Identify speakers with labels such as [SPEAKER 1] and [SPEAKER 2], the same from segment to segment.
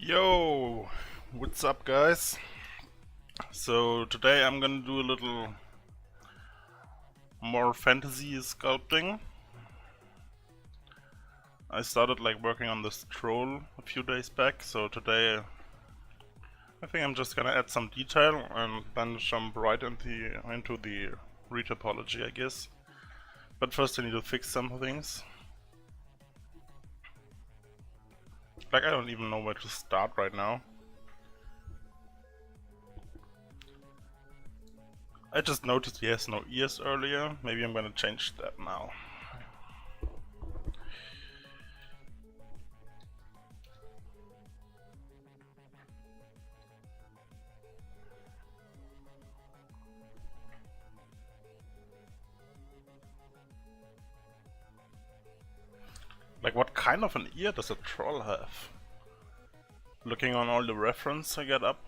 [SPEAKER 1] Yo, what's up guys? So today I'm gonna do a little more fantasy sculpting. I started working on this troll a few days back, so today I think I'm just gonna add some detail and then jump right into the retopology, I guess. But first I need to fix some things. I don't even know where to start right now. I just noticed he has no ears earlier. Maybe I'm gonna change that now. What kind of an ear does a troll have? Looking on all the reference I got up,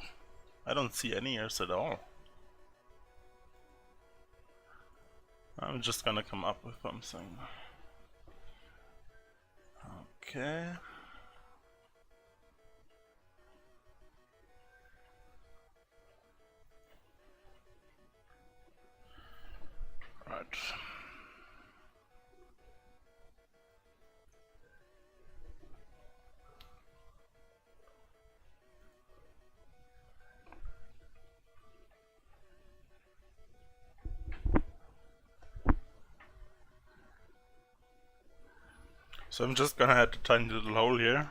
[SPEAKER 1] I don't see any ears at all. I'm just gonna come up with something. Okay. Right. So I'm just gonna add a tiny little hole here.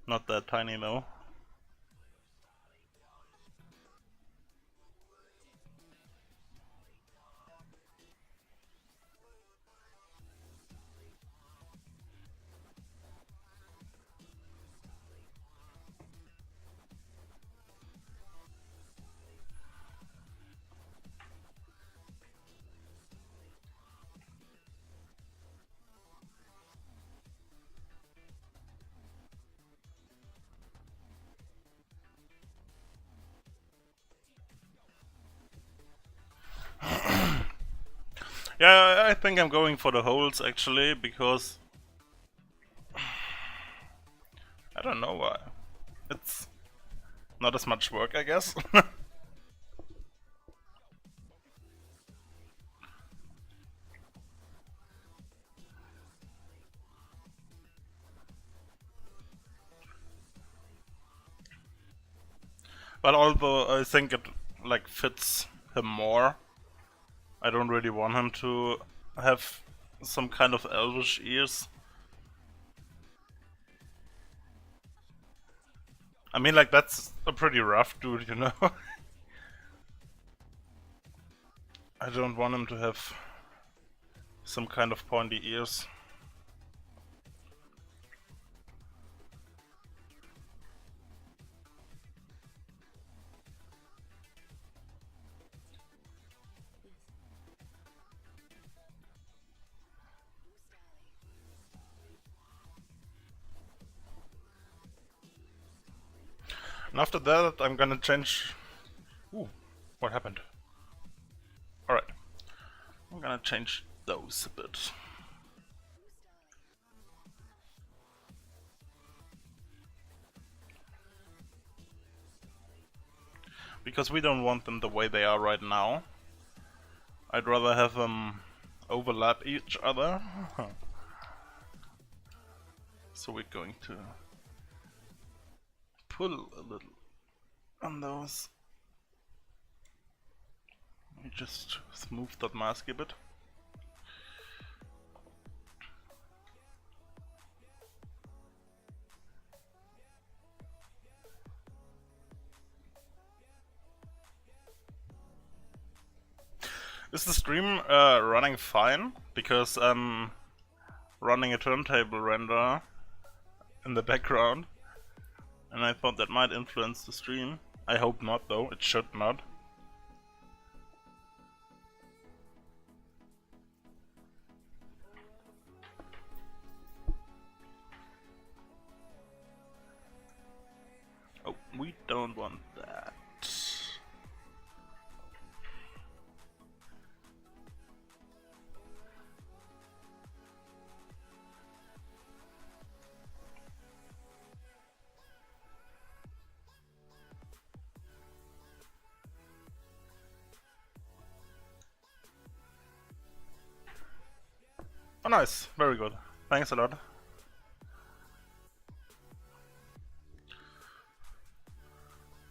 [SPEAKER 1] Not that tiny though. Yeah, I think I'm going for the holes actually, because I don't know why. It's not as much work, I guess. But although I think it fits him more, I don't really want him to have some kind of elvish ears. I mean, that's a pretty rough dude, you know? I don't want him to have some kind of pointy ears. And after that, I'm gonna change... Ooh, what happened? Alright. I'm gonna change those a bit. Because we don't want them the way they are right now. I'd rather have them overlap each other. So we're going to pull a little on those. We just smooth that mask a bit. Is the stream running fine? Because I'm running a turntable render in the background, and I thought that might influence the stream. I hope not though, it should not. Oh, we don't want that. Oh nice, very good. Thanks a lot.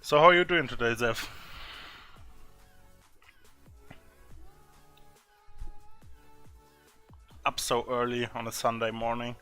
[SPEAKER 1] So how are you doing today, Zev? Up so early on a Sunday morning.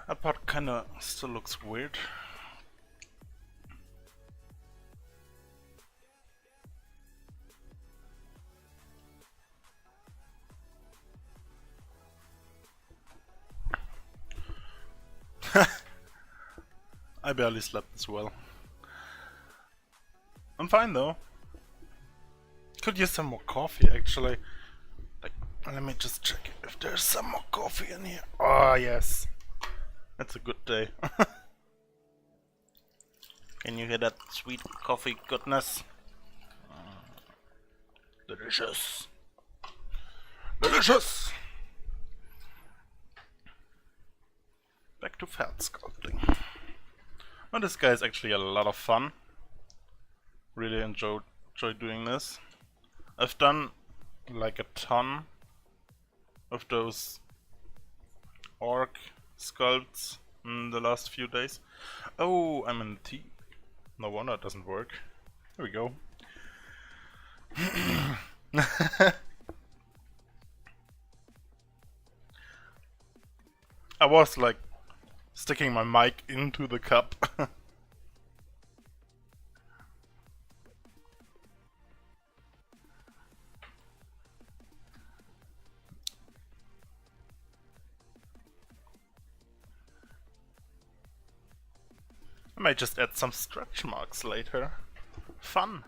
[SPEAKER 1] That part kinda still looks weird. I barely slept as well. I'm fine though. Could use some more coffee actually. Like, let me just check if there's some more coffee in here. Oh yes. That's a good day. Can you hear that sweet coffee goodness? Delicious. Delicious! Back to fat sculpting. Oh, this guy is actually a lot of fun. Really enjoy doing this. I've done like a ton of those orc sculpts in the last few days. Oh, I'm in tea. No wonder it doesn't work. Here we go. I was like sticking my mic into the cup. I might just add some stretch marks later. Fun!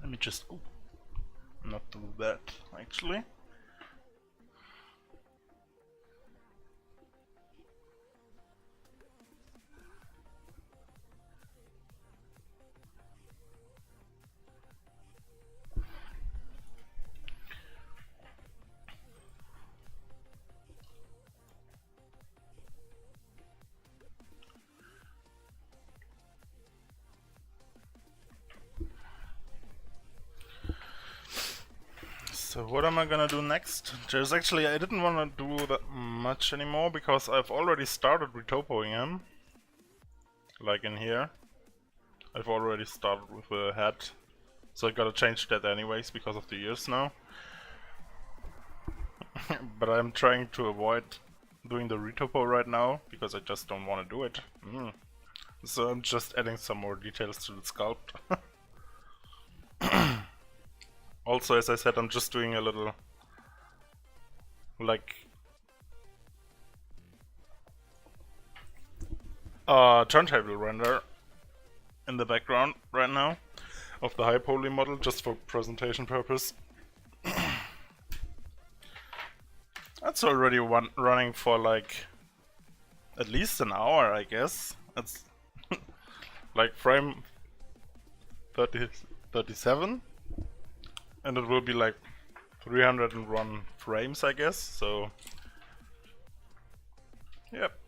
[SPEAKER 1] Let me just not do that actually. So what am I gonna do next? There's actually, I didn't want to do that much anymore because I've already started retopoing him. Like in here. I've already started with a head. So I gotta change that anyways because of the ears now. But I'm trying to avoid doing the retopo right now because I just don't want to do it. So I'm just adding some more details to the sculpt. Also, as I said, I'm just doing a little like turntable render in the background right now of the high poly model just for presentation purpose. That's already running for like at least an hour, I guess. That's like frame 37 and it will be like 301 frames, I guess, so yep.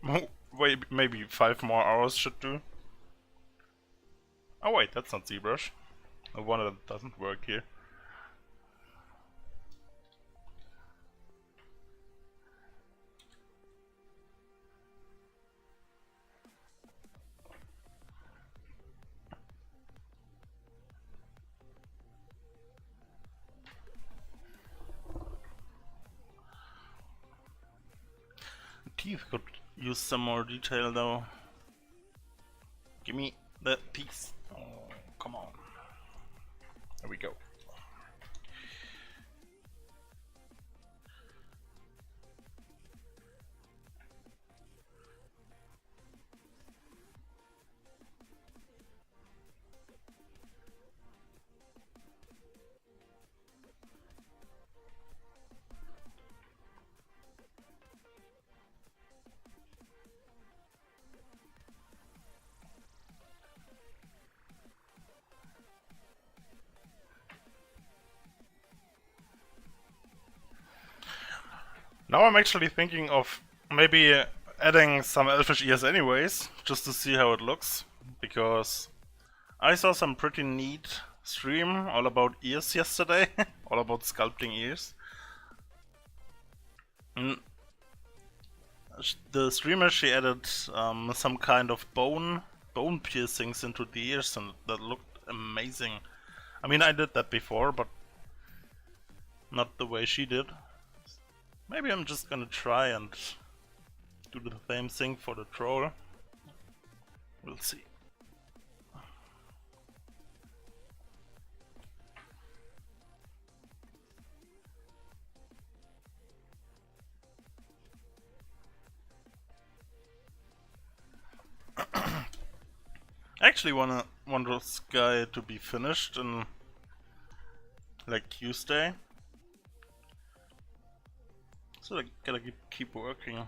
[SPEAKER 1] Wait, maybe 5 more hours should do. Oh wait, that's not ZBrush. The one that doesn't work here. teeth could use some more detail though. Give me the teeth. Oh, come on. There we go. Now I'm actually thinking of maybe adding some elfish ears anyways, just to see how it looks, because I saw some pretty neat stream all about ears yesterday, all about sculpting ears. The streamer, she added some kind of bone piercings into the ears, and that looked amazing. I mean, I did that before, but not the way she did. Maybe I'm just gonna try and do the same thing for the troll. We'll see. I actually want this guy to be finished in like Tuesday. So I gotta keep working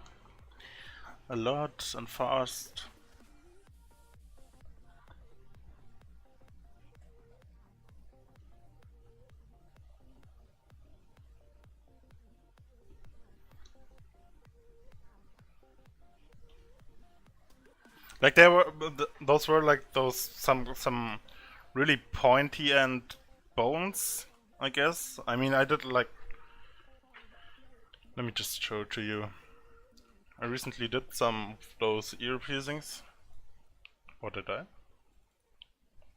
[SPEAKER 1] a lot and fast. Like they were, those were like those some really pointy end bones, I guess. I mean, I did like. Let me just show it to you. I recently did some of those ear piercings. Or did I?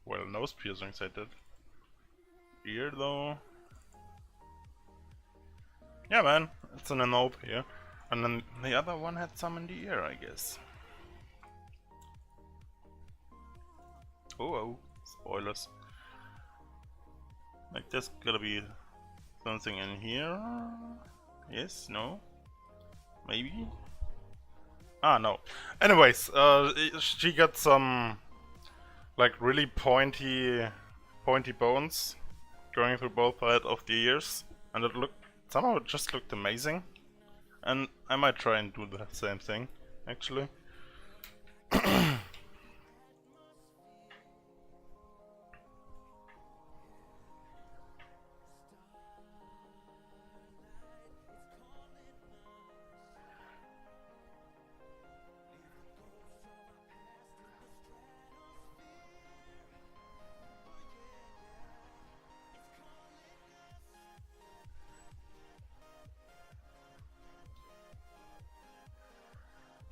[SPEAKER 1] Well, nose piercings I did. Ear though. Yeah, man, it's an anope here. And then the other one had some in the ear, I guess. Oh, spoilers. Like there's gotta be something in here. Yes, no, maybe. Ah, no. Anyways, she got some like really pointy bones going through both sides of the ears, and it just looked amazing. And I might try and do the same thing, actually.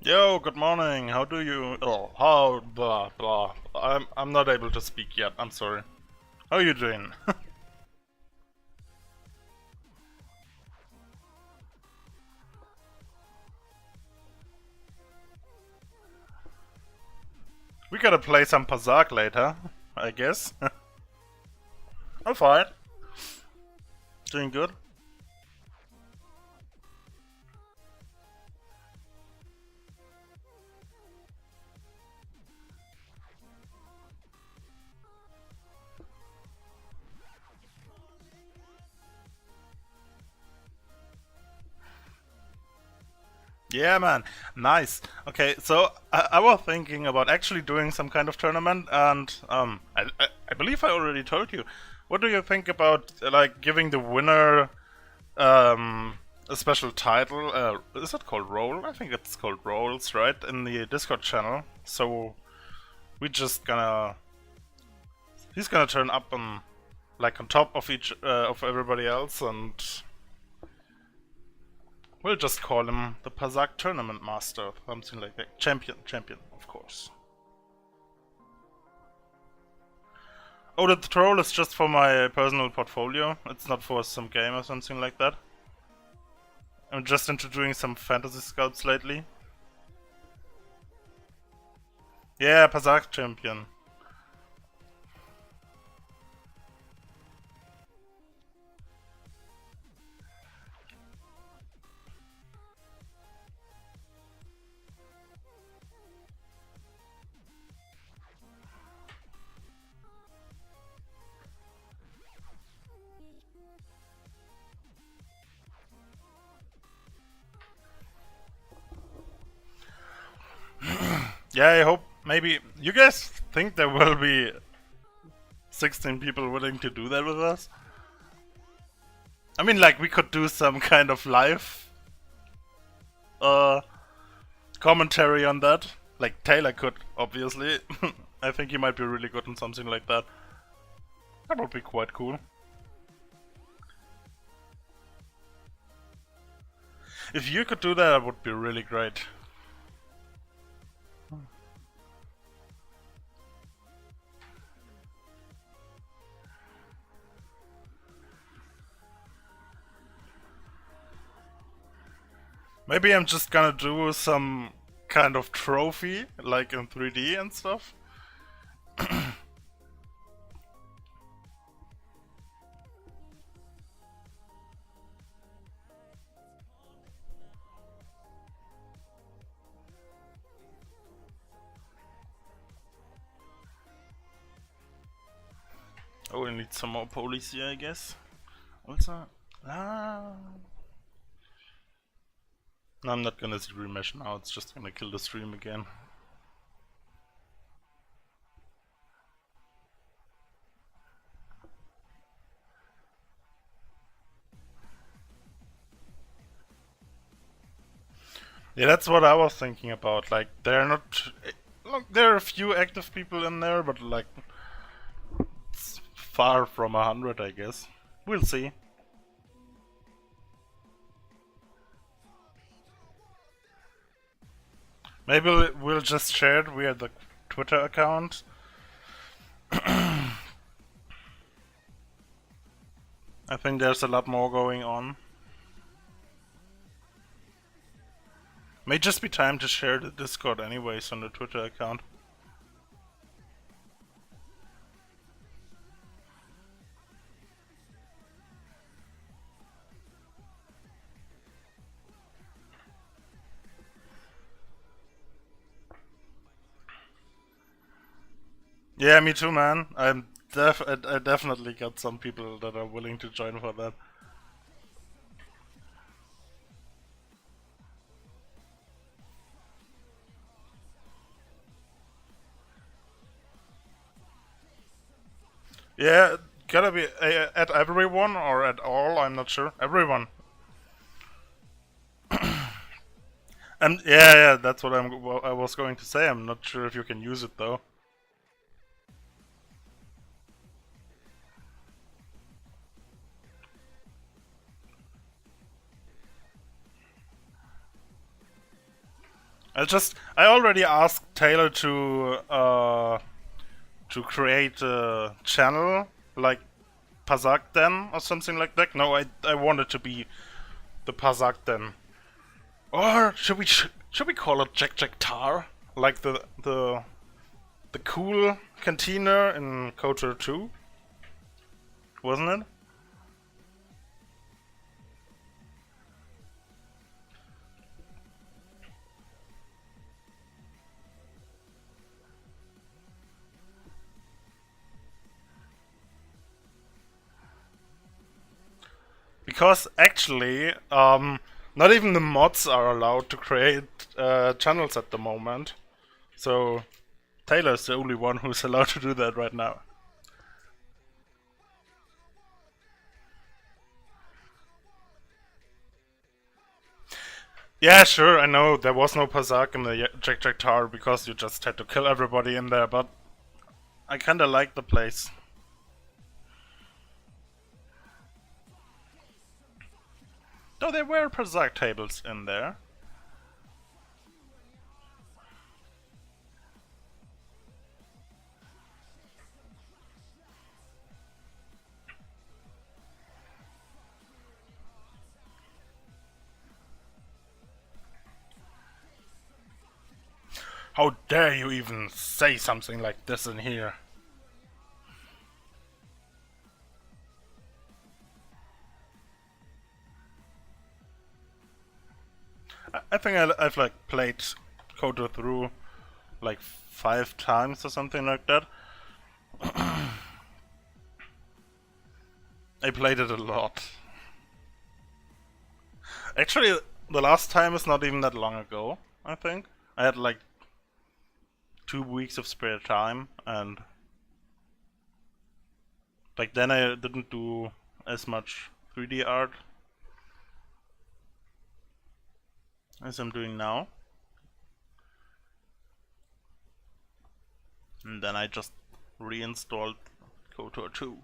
[SPEAKER 1] Yo, good morning. How do you? Oh, how blah blah. I'm not able to speak yet. I'm sorry. How are you doing? We gotta play some Pazak later, I guess. I'm fine. Doing good. Yeah, man, nice. Okay, so I was thinking about actually doing some kind of tournament, and I believe I already told you. What do you think about like giving the winner a special title? Is it called role? I think it's called roles, right? In the Discord channel. So we just gonna he's gonna turn up on like on top of each of everybody else, and we'll just call him the Pazak Tournament Master, something like that. Champion, of course. Oh, the troll is just for my personal portfolio. It's not for some game or something like that. I'm just into doing some fantasy sculpts lately. Yeah, Pazak champion. Yeah, I hope maybe you guys think there will be 16 people willing to do that with us. I mean, like, we could do some kind of live uh, commentary on that. Like, Taylor could, obviously. I think he might be really good in something like that. That would be quite cool. If you could do that, that would be really great. Maybe I'm just gonna do some kind of trophy, like in 3D and stuff. Oh, we need some more police here, I guess. Also, no, I'm not gonna stream mesh now, it's just gonna kill the stream again. Yeah, that's what I was thinking about. Like, they're not. Look, there are a few active people in there, but like, it's far from 100, I guess. We'll see. Maybe we'll just share it via the Twitter account. I think there's a lot more going on. May just be time to share the Discord anyways on the Twitter account. Yeah, me too, man. I definitely got some people that are willing to join for that. Yeah, gotta be at everyone or at all. I'm not sure. Everyone. And yeah, that's what I was going to say. I'm not sure if you can use it though. I already asked Taylor to create a channel like Pazakden or something like that. No, I want it to be the Pazakden. Or should we call it Jack Tar? Like the cool cantina in KOTOR 2? Wasn't it? Because actually, not even the mods are allowed to create channels at the moment. So Taylor's the only one who's allowed to do that right now. Yeah, sure, I know there was no Pazak in the Jack Tower because you just had to kill everybody in there, but I kinda like the place. Though there were Pazak tables in there. How dare you even say something like this in here? I think I've like played Koto through like 5 times or something like that. I played it a lot. Actually, the last time is not even that long ago, I think. I had like 2 weeks of spare time, and like then I didn't do as much 3D art as I'm doing now. And then I just reinstalled KOTOR 2.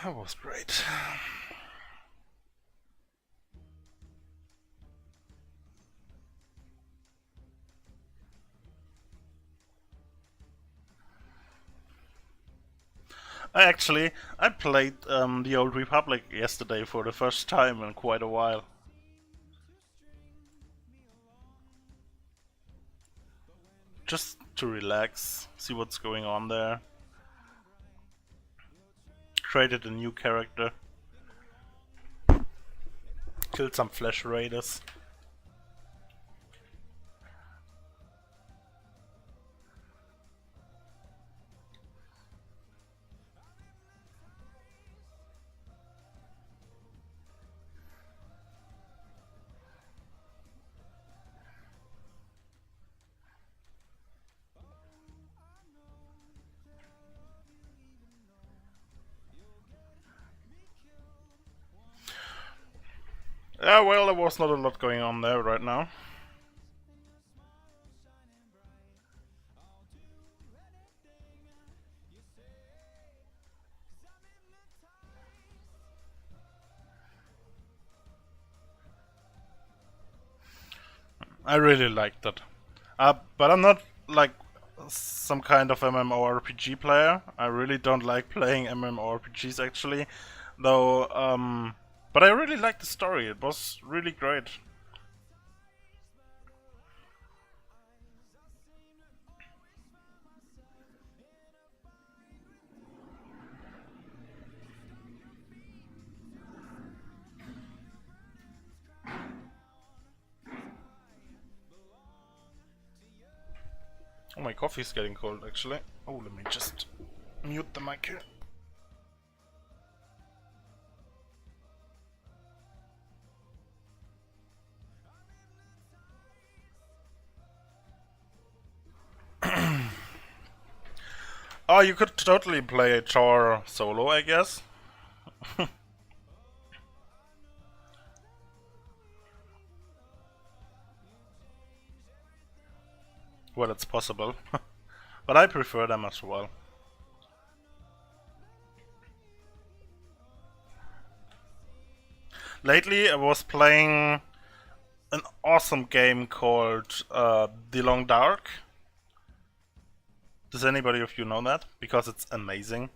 [SPEAKER 1] That was great. I played the Old Republic yesterday for the first time in quite a while. Just to relax, see what's going on there. Created a new character. Killed some flesh raiders. Yeah, well, there was not a lot going on there right now. I really liked it. But I'm not like some kind of MMORPG player. I really don't like playing MMORPGs actually, though. But I really liked the story. It was really great. Oh, my coffee's getting cold actually. Oh, let me just mute the mic here. Oh, you could totally play a Thor solo, I guess. Well, it's possible. But I prefer them as well. Lately, I was playing an awesome game called The Long Dark. Does anybody of you know that? Because it's amazing.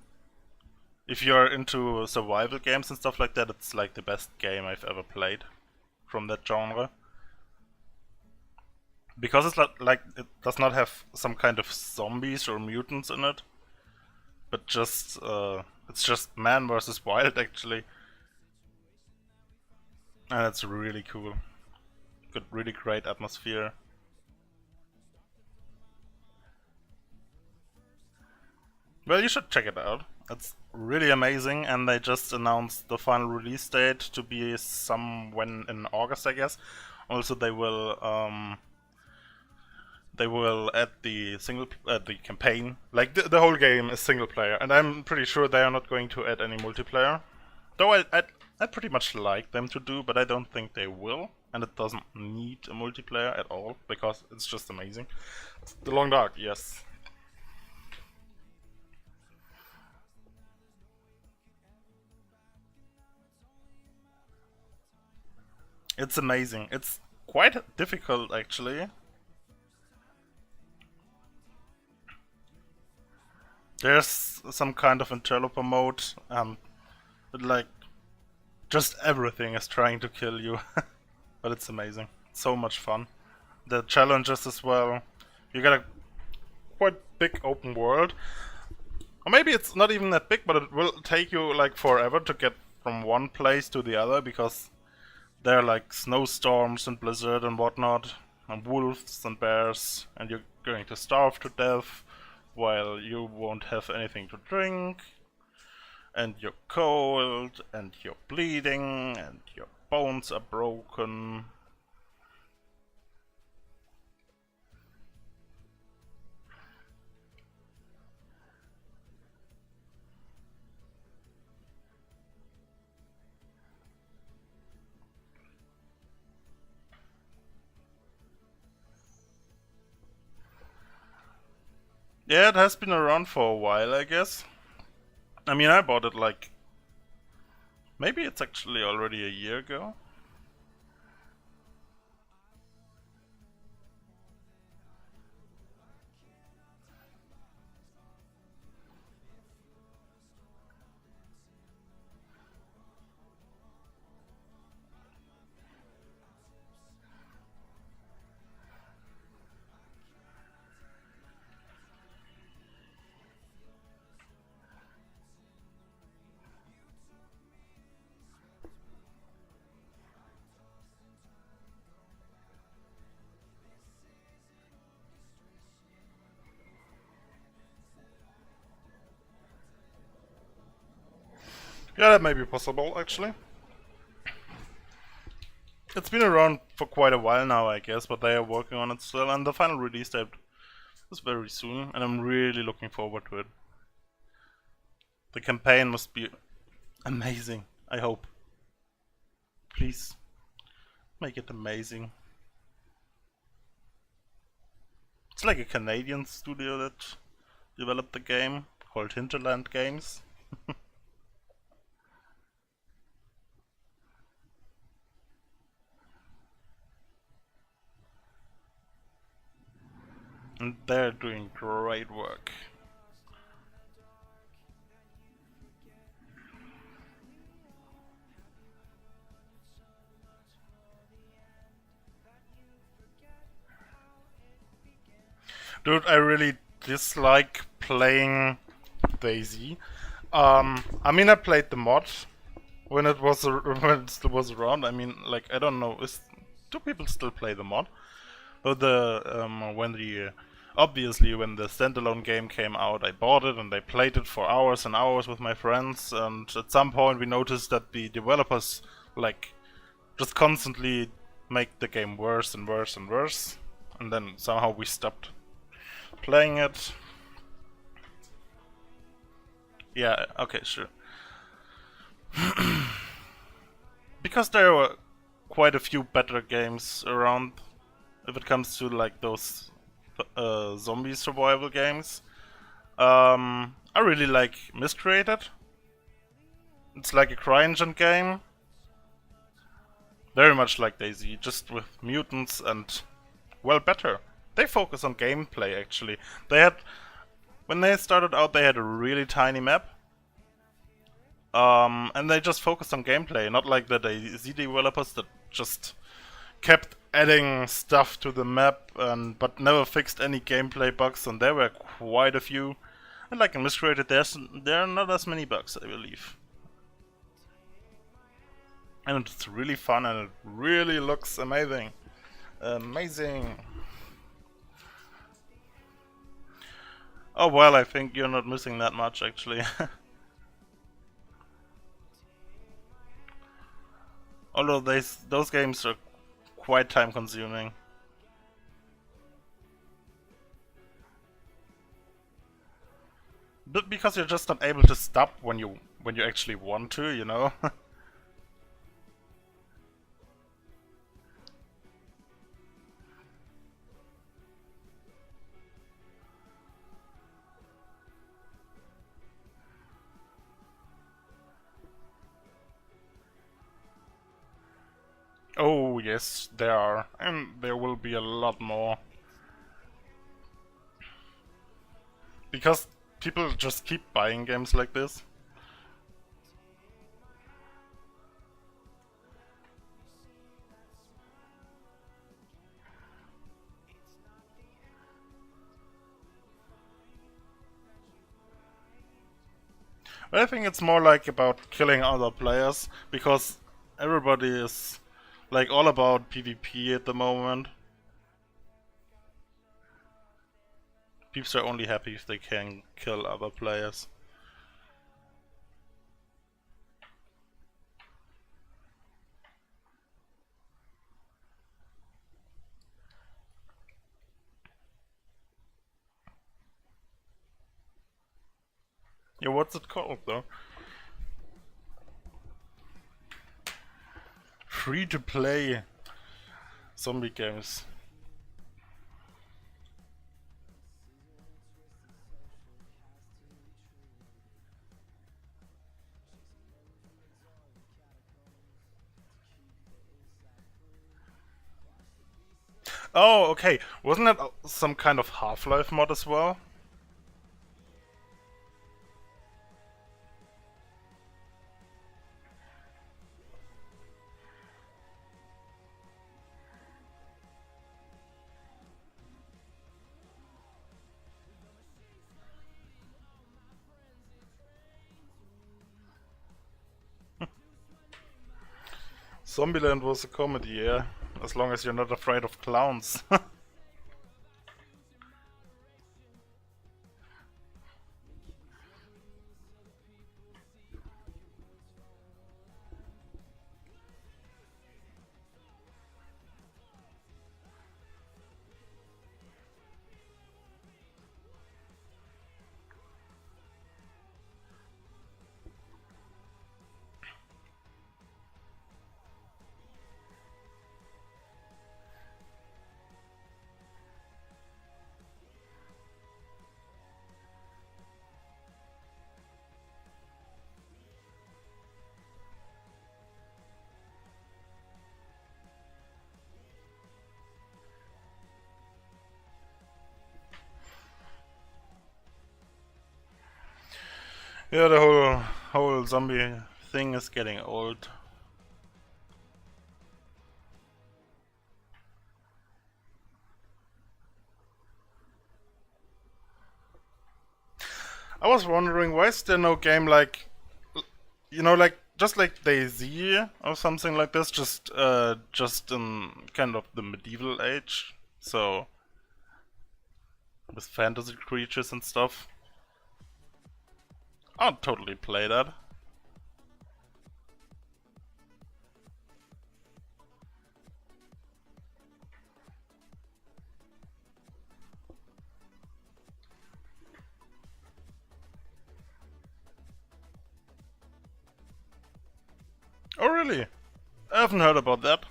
[SPEAKER 1] If you're into survival games and stuff like that, it's like the best game I've ever played from that genre. Because it's like it does not have some kind of zombies or mutants in it, but just it's just man versus wild actually, and it's really cool. Got really great atmosphere. Well, you should check it out. It's really amazing, and they just announced the final release date to be somewhen in August, I guess. Also, they will add the the campaign. Like the whole game is single player, and I'm pretty sure they are not going to add any multiplayer. Though I pretty much like them to do, but I don't think they will, and it doesn't need a multiplayer at all because it's just amazing. The Long Dark, yes. It's amazing. It's quite difficult actually. There's some kind of interloper mode, but like just everything is trying to kill you. But it's amazing. So much fun. the challenges as well. You got a quite big open world. Or maybe it's not even that big, but it will take you like forever to get from one place to the other, because there are like snowstorms and blizzard and whatnot, and wolves and bears, and you're going to starve to death while you won't have anything to drink, and you're cold, and you're bleeding, and your bones are broken. Yeah, it has been around for a while, I guess. I mean, I bought it like... maybe it's actually already a year ago. Yeah, that may be possible, actually. It's been around for quite a while now, I guess, but they are working on it still, and the final release date is very soon, and I'm really looking forward to it. The campaign must be amazing, I hope. Please, make it amazing. It's like a Canadian studio that developed the game, called Hinterland Games. And they're doing great work. Dude, I really dislike playing Daisy. I mean, I played the mod when it was when it still was around. I mean, like, I don't know, do people still play the mod? Or obviously when the standalone game came out, I bought it and I played it for hours and hours with my friends. And at some point, we noticed that the developers like just constantly make the game worse and worse and worse. And then somehow we stopped playing it. Yeah, okay, sure. Because there were quite a few better games around if it comes to like those zombie survival games. I really like Miscreated. It's like a CryEngine game. Very much like Daisy, just with mutants and, well, better. They focus on gameplay, actually. When they started out, they had a really tiny map. And they just focused on gameplay, not like the Daisy developers that just kept adding stuff to the map, but never fixed any gameplay bugs, and there were quite a few. And like in Miscreated, there are not as many bugs, I believe. And it's really fun, and it really looks amazing. Amazing. Oh well, I think you're not missing that much, actually. Although those games are quite time consuming. But because you're just not able to stop when you actually want to, you know? Oh yes, there are, and there will be a lot more. Because people just keep buying games like this. I think it's more like about killing other players, because everybody is like all about PvP at the moment. People are only happy if they can kill other players. Yeah, what's it called though? Free to play zombie games. Oh, okay. Wasn't that some kind of Half-Life mod as well? Zombieland was a comedy, yeah. As long as you're not afraid of clowns. Yeah, the whole zombie thing is getting old. I was wondering, why is there no game like, like just like DayZ or something like this, just in kind of the medieval age, so with fantasy creatures and stuff. I'll totally play that. Oh really? I haven't heard about that.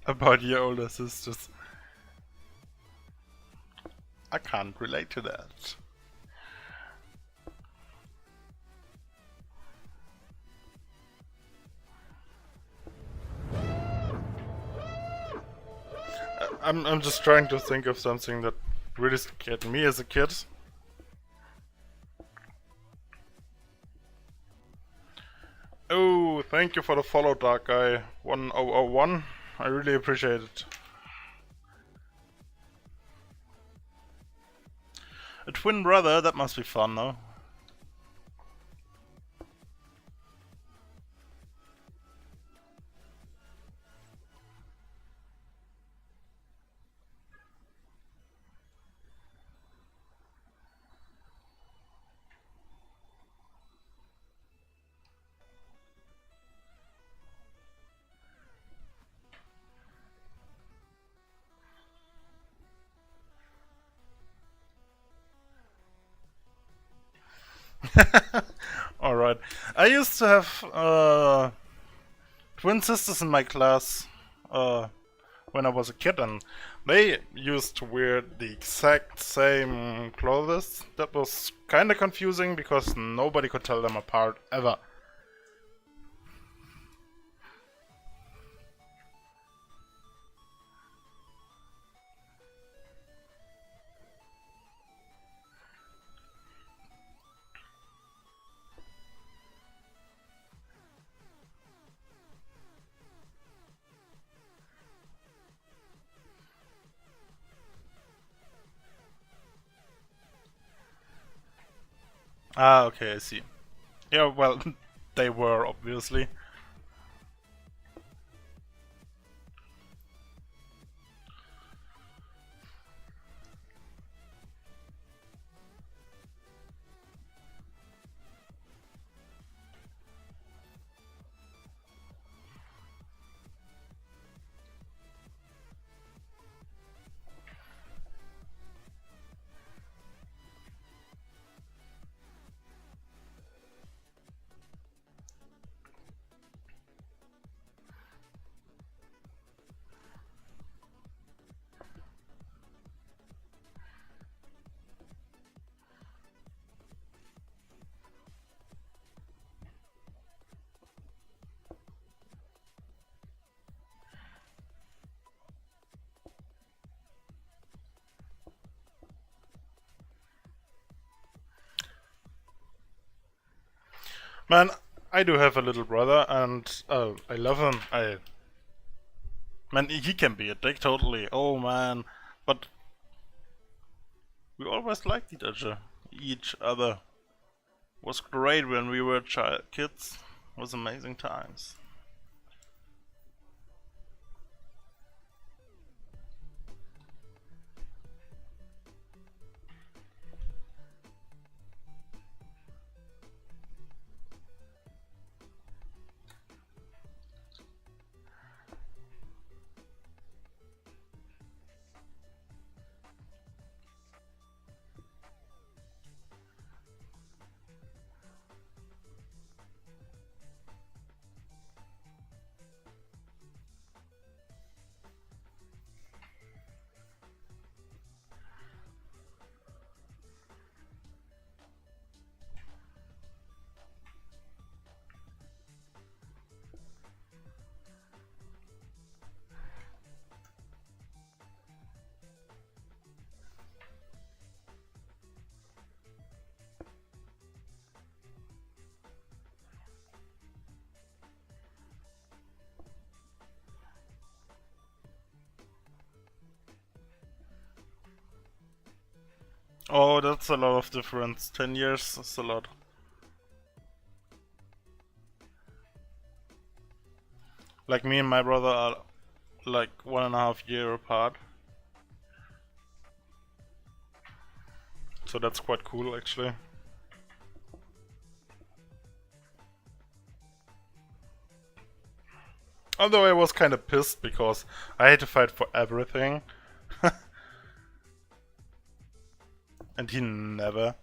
[SPEAKER 1] About your older sisters. I can't relate to that. I'm just trying to think of something that really scared me as a kid. Oh, thank you for the follow, Dark Guy 1001. I really appreciate it. A twin brother, that must be fun, though. Alright. I used to have twin sisters in my class when I was a kid, and they used to wear the exact same clothes. That was kinda confusing because nobody could tell them apart ever. Ah, okay, I see. Yeah, well, they were, obviously. Man, I do have a little brother, and I love him. Man, he can be a dick, totally. Oh man, but we always liked each other. Each other was great when we were kids. It was amazing times. Oh, that's a lot of difference. 10 years is a lot. Like me and my brother are like 1.5 years apart. So that's quite cool actually. Although I was kinda pissed because I had to fight for everything. And he never.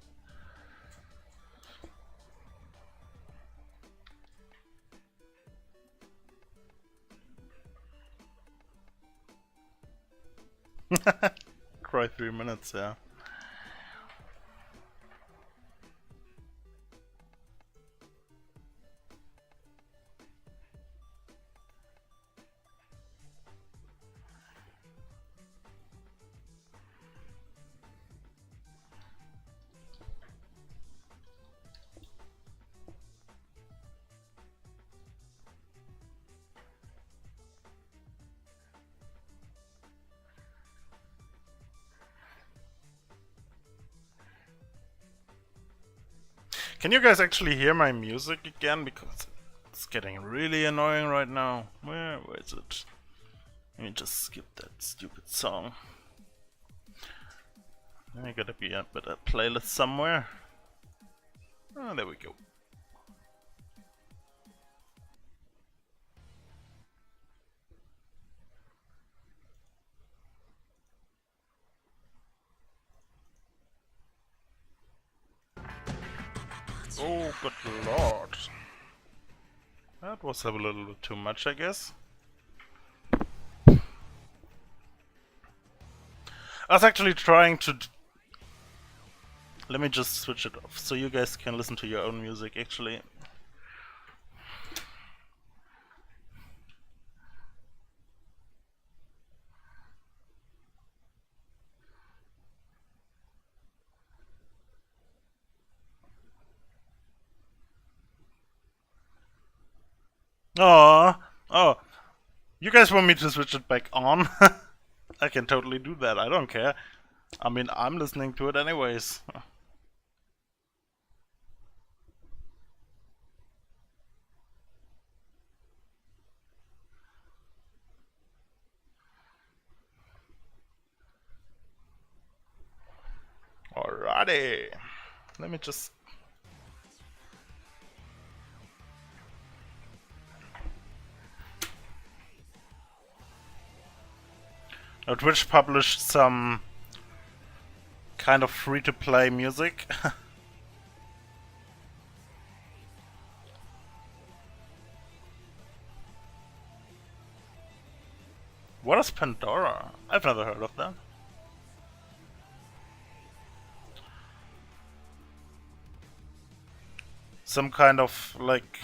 [SPEAKER 1] Cry 3 minutes, yeah. Can you guys actually hear my music again? Because it's getting really annoying right now. Where is it? Let me just skip that stupid song. I gotta be up with a playlist somewhere. Oh, there we go. Oh, good lord. That was a little bit too much, I guess. I was actually trying to... Let me just switch it off so you guys can listen to your own music, actually. Oh, you guys want me to switch it back on? I can totally do that, I don't care. I mean, I'm listening to it anyways. Alrighty. Let me just... Now, Twitch published some kind of free-to-play music. What is Pandora? I've never heard of that. Some kind of like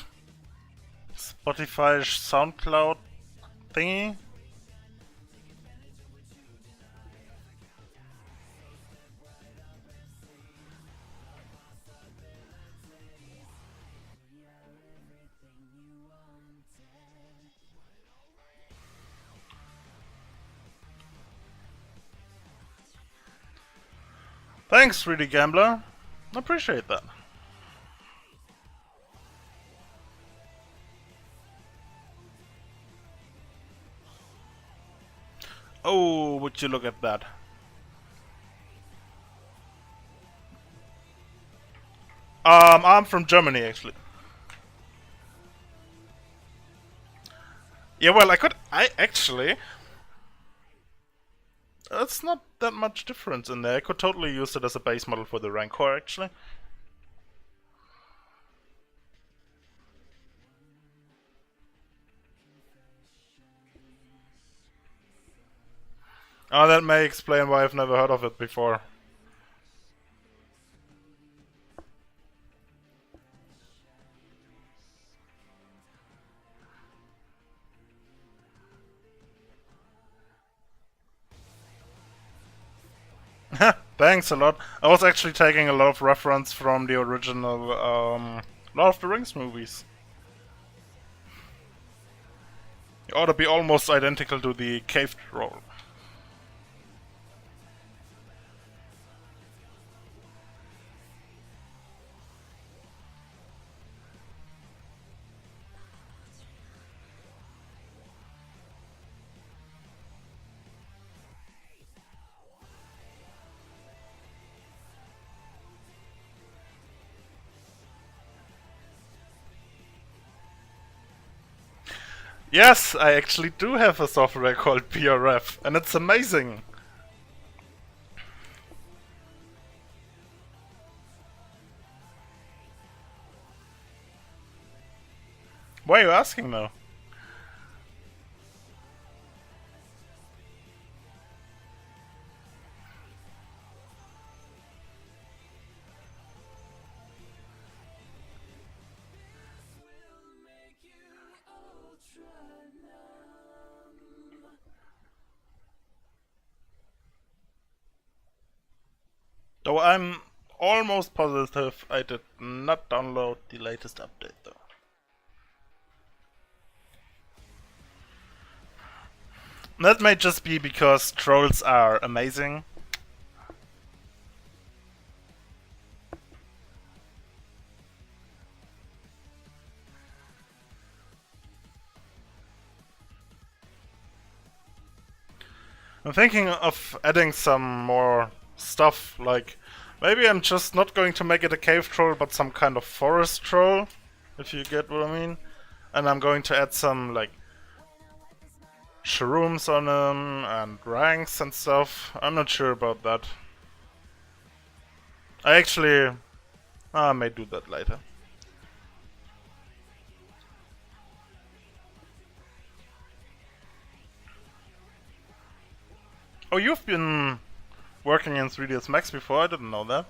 [SPEAKER 1] Spotify SoundCloud thingy? Thanks, 3D Gambler. Appreciate that. Oh, would you look at that? I'm from Germany, actually. Yeah, well, I actually... It's not that much difference in there. I could totally use it as a base model for the Rancor, actually. Oh, that may explain why I've never heard of it before. Thanks a lot. I was actually taking a lot of reference from the original Lord of the Rings movies. It ought to be almost identical to the cave troll. Yes, I actually do have a software called PRF, and it's amazing. Why are you asking now? Though I'm almost positive I did not download the latest update though. That may just be because trolls are amazing. I'm thinking of adding some more stuff, like maybe I'm just not going to make it a cave troll but some kind of forest troll, if you get what I mean. And I'm going to add some like shrooms on them and ranks and stuff. I'm not sure about that. I I may do that later. Oh, you've been working in 3ds Max before? I didn't know that.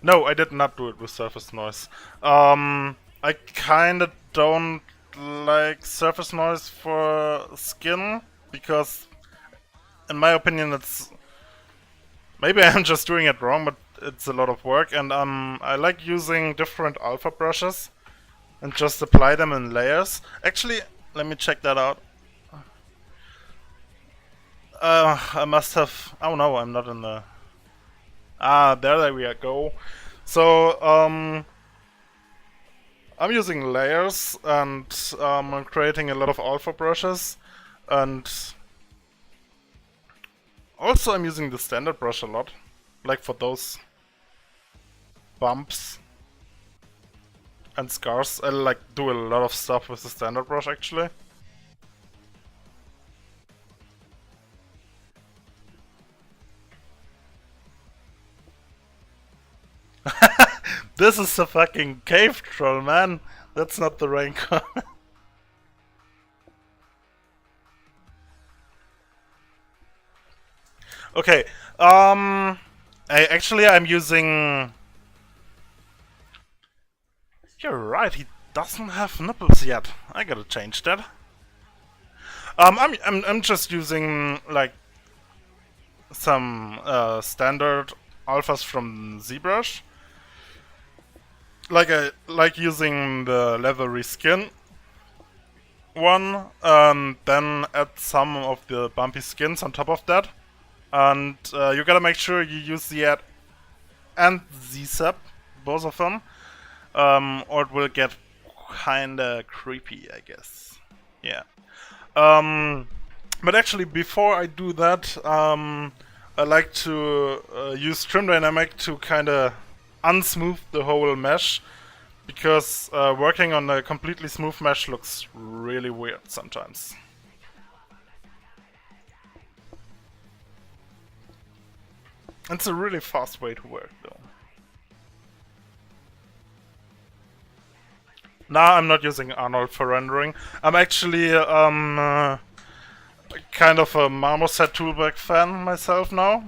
[SPEAKER 1] No, I did not do it with surface noise. I kinda don't like surface noise for skin, because in my opinion it's... Maybe I'm just doing it wrong, but it's a lot of work, and I like using different alpha brushes and just apply them in layers. Actually, let me check that out. I must have... Oh no, I'm not in the... Ah, there we go. So, I'm using layers, and I'm creating a lot of alpha brushes, and also I'm using the standard brush a lot, like for those bumps and scars. I like do a lot of stuff with the standard brush actually. This is a fucking cave troll, man. That's not the raincoat. Okay, I'm using... You're right, he doesn't have nipples yet. I gotta change that. I'm just using like some standard alphas from ZBrush. Like using the leathery skin one, and then add some of the bumpy skins on top of that. And you gotta make sure you use the add and Z-Sub, both of them, or it will get kinda creepy, I guess. Yeah. But actually, before I do that, I like to use Trim Dynamic to kinda unsmooth the whole mesh, because working on a completely smooth mesh looks really weird sometimes. It's a really fast way to work though. Now I'm not using Arnold for rendering. I'm actually kind of a Marmoset toolbag fan myself now.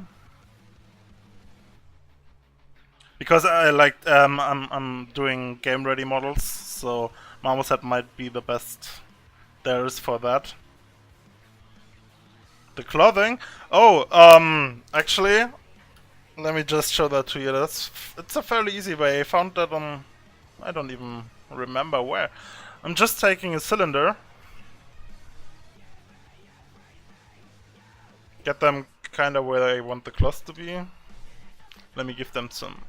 [SPEAKER 1] Because I like I'm doing game ready models, so Marmoset might be the best there is for that. The clothing? Oh, actually, let me just show that to you. It's a fairly easy way. I found that on... I don't even remember where. I'm just taking a cylinder, get them kinda where I want the cloth to be. Let me give them some...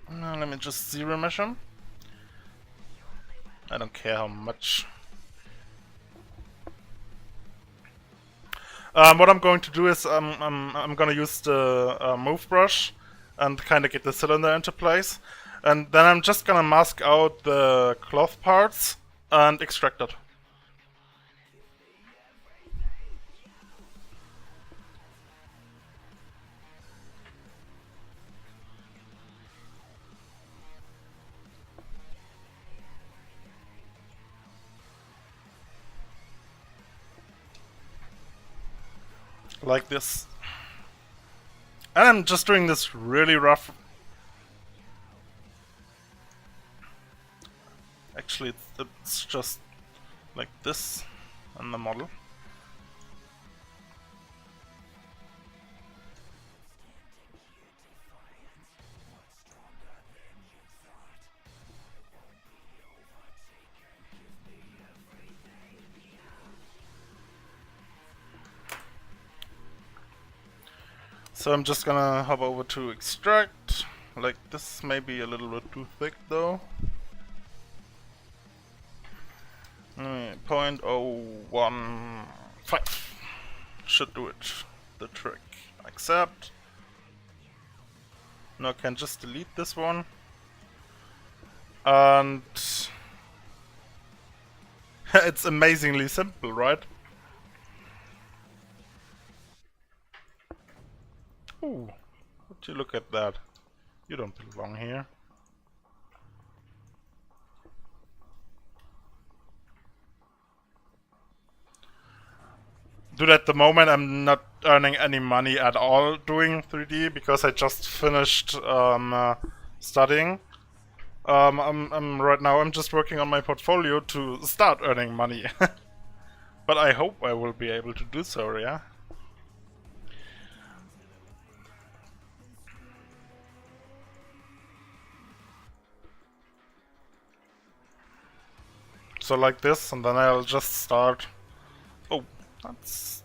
[SPEAKER 1] let me just zero mesh them. I don't care how much. What I'm going to do is I'm gonna use the move brush and kind of get the cylinder into place, and then I'm just gonna mask out the cloth parts and extract it. Like this. And I'm just doing this really rough. Actually, it's just like this on the model. So I'm just gonna hop over to extract. Like this may be a little bit too thick though. 0.015 should do it. The trick. Accept. Now I can just delete this one. And it's amazingly simple, right? Ooh, would you look at that? You don't belong here. Dude, at the moment I'm not earning any money at all doing 3D because I just finished studying. I'm right now I'm just working on my portfolio to start earning money. But I hope I will be able to do so, yeah? So like this, and then I'll just start... Oh, that's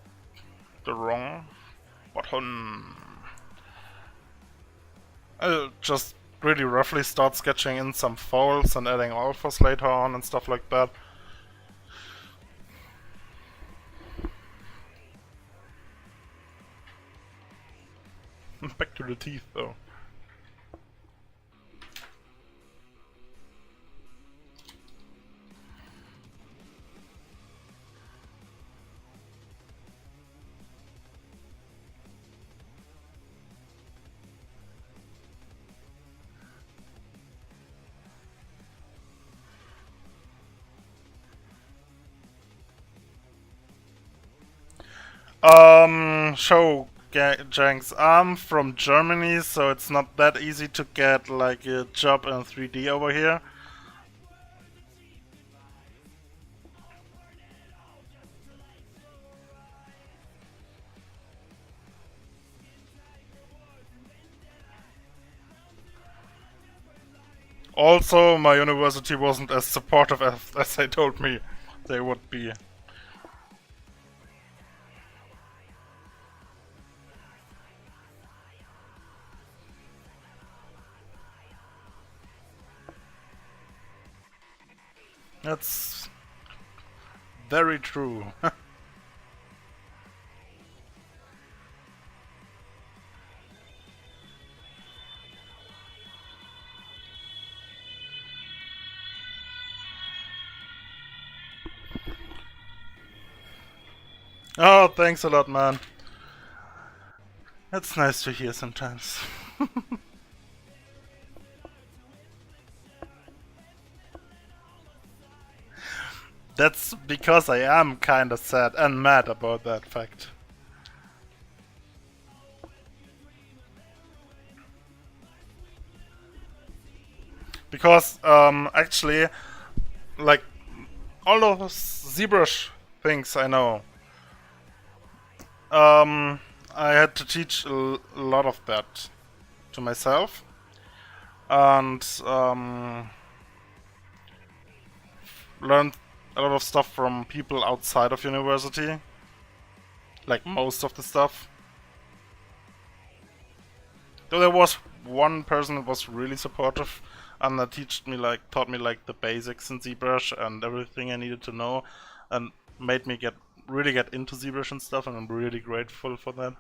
[SPEAKER 1] the wrong button. I'll just really roughly start sketching in some folds and adding alphas later on and stuff like that. Back to the teeth though. Jenks, I'm from Germany, so it's not that easy to get like a job in 3D over here. Also, my university wasn't as supportive as they told me they would be. That's very true. Oh, thanks a lot, man. That's nice to hear sometimes. That's because I am kinda sad and mad about that fact. Because, actually, like, all those ZBrush things I know, I had to teach a lot of that to myself. And, learned a lot of stuff from people outside of university. Like, most of the stuff. Though there was one person that was really supportive and that taught me like the basics in ZBrush and everything I needed to know, and made me really get into ZBrush and stuff, and I'm really grateful for that.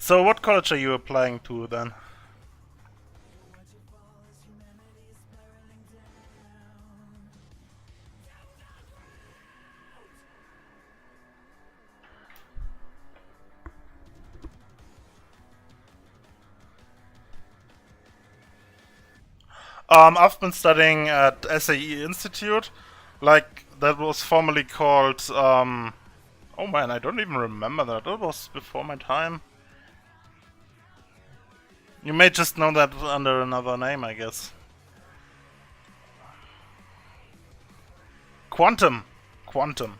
[SPEAKER 1] So what college are you applying to then? I've been studying at SAE Institute, like that was formerly called. Oh man, I don't even remember that. That was before my time. You may just know that under another name, I guess. Quantum. Quantum.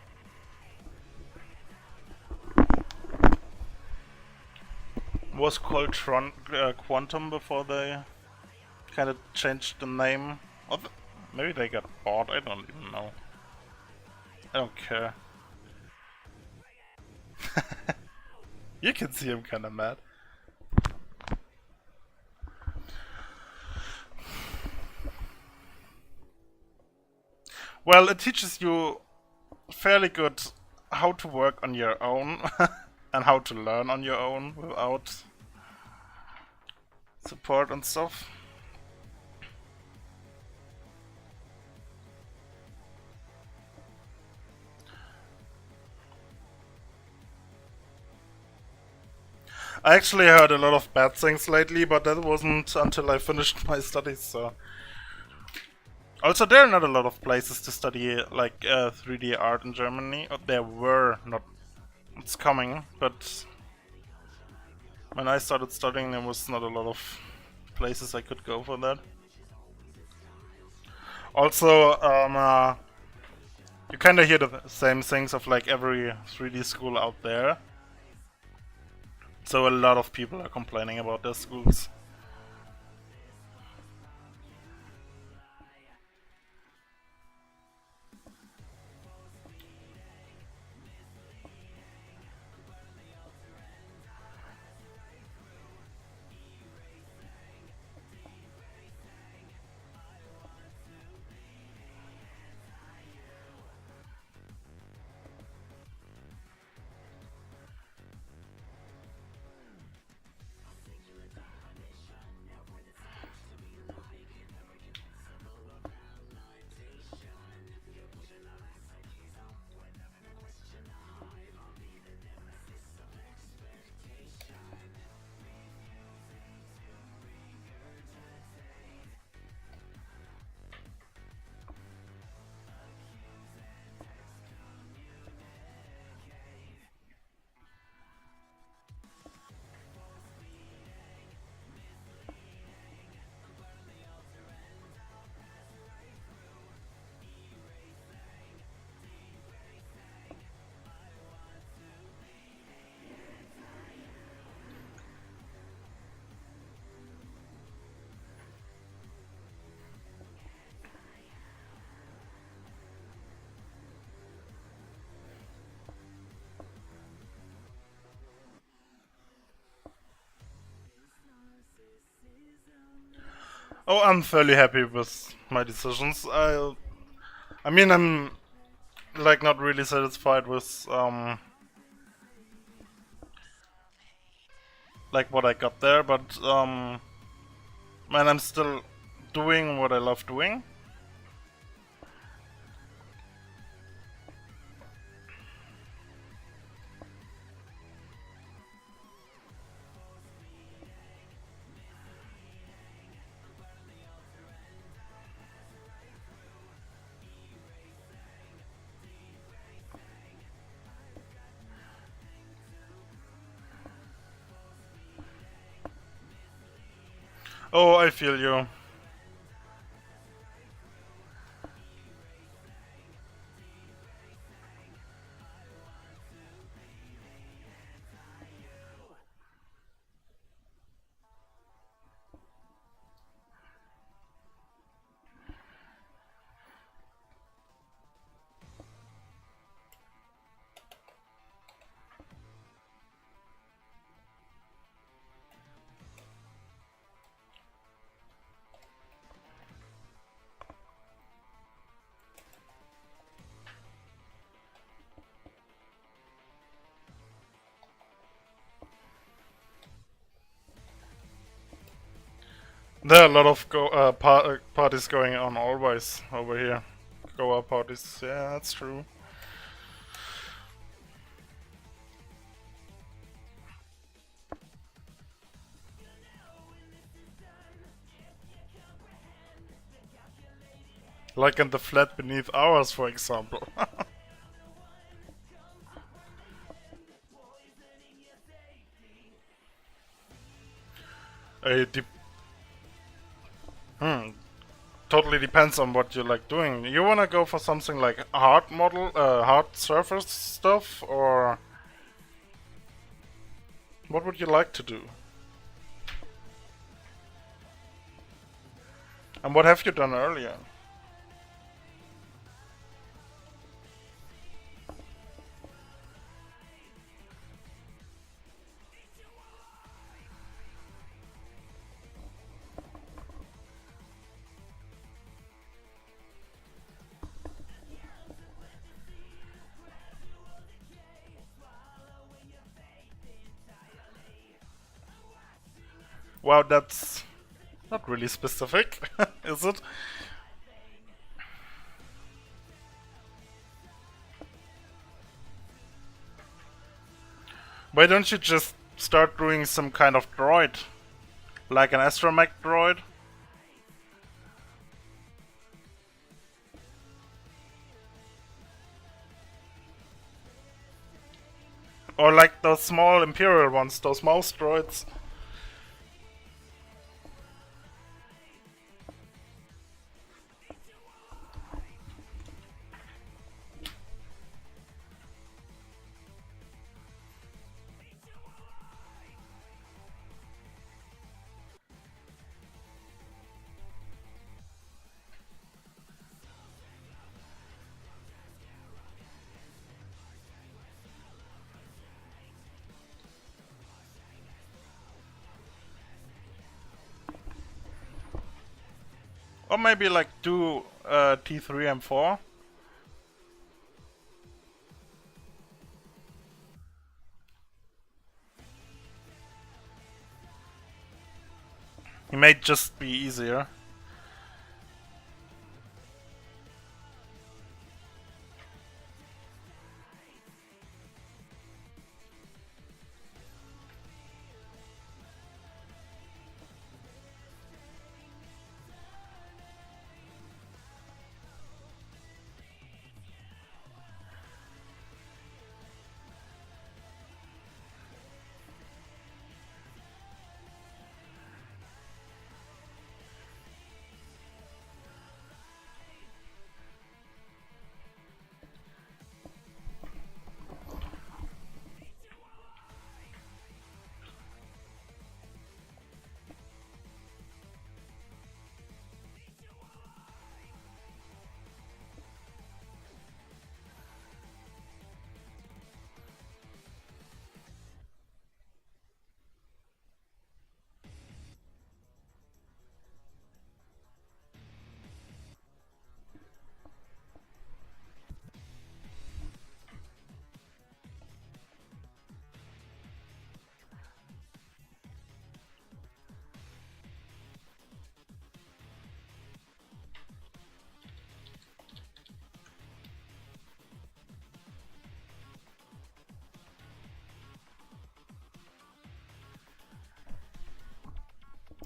[SPEAKER 1] Was called Quantum before they kind of changed the name. Maybe they got bought, I don't even know. I don't care. You can see him kinda mad. Well, it teaches you fairly good how to work on your own and how to learn on your own without support and stuff. I actually heard a lot of bad things lately, but that wasn't until I finished my studies, so... Also, there are not a lot of places to study, like, 3D art in Germany. There were, not... It's coming, but... When I started studying, there was not a lot of places I could go for that. Also, you kinda hear the same things of, like, every 3D school out there. So a lot of people are complaining about their schools. Oh, I'm fairly happy with my decisions. I mean, I'm like not really satisfied with like what I got there, but man, I'm still doing what I love doing. Oh, I feel you. There are a lot of parties going on always over here. Goa parties, yeah, that's true. Like in the flat beneath ours, for example. It totally depends on what you like doing. You wanna go for something like hard model, hard surface stuff, or what would you like to do? And what have you done earlier? Wow, that's not really specific, is it? Why don't you just start doing some kind of droid? Like an astromech droid? Or like those small Imperial ones, those mouse droids? Or maybe like do T3 M4? It may just be easier.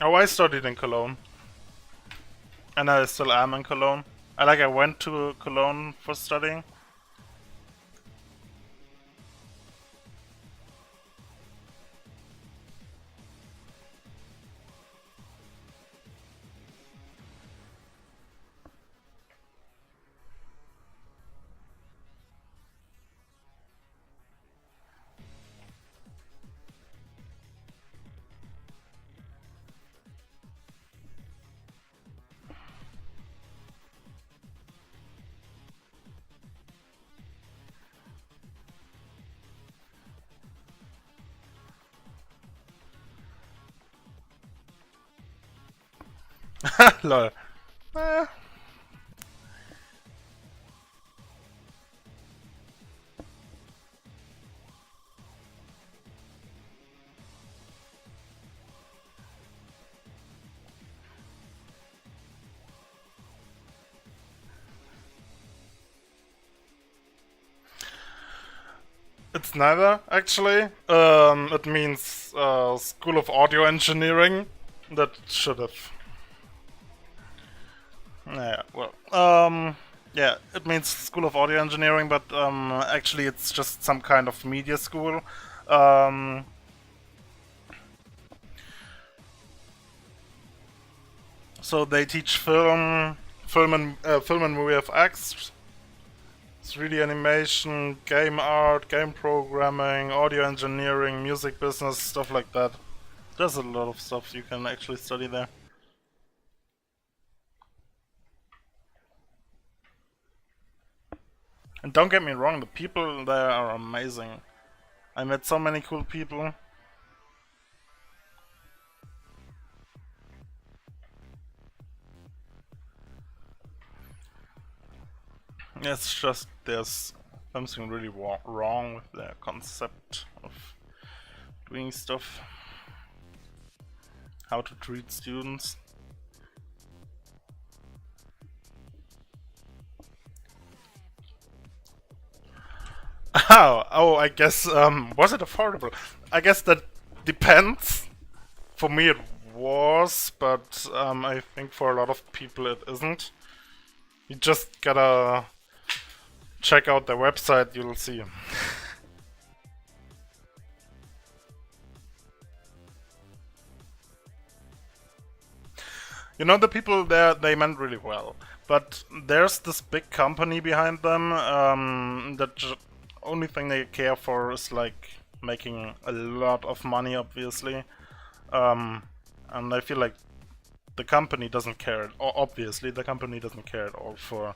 [SPEAKER 1] Oh, I studied in Cologne. And I still am in Cologne. I went to Cologne for studying. Lol. Eh. It's neither, actually. It means School of Audio Engineering. That should have. Yeah, well. Yeah, it means School of Audio Engineering, but actually it's just some kind of media school. Um, so they teach film and movie FX, 3D animation, game art, game programming, audio engineering, music business, stuff like that. There's a lot of stuff you can actually study there. And don't get me wrong, the people there are amazing. I met so many cool people. It's just there's something really wrong with their concept of doing stuff. how to treat students. Oh, I guess, was it affordable? I guess that depends. For me it was, but I think for a lot of people it isn't. You just gotta check out their website, you'll see. You know, the people there, they meant really well. But there's this big company behind them that only thing they care for is like making a lot of money, obviously. And I feel like the company doesn't care, or obviously the company doesn't care at all for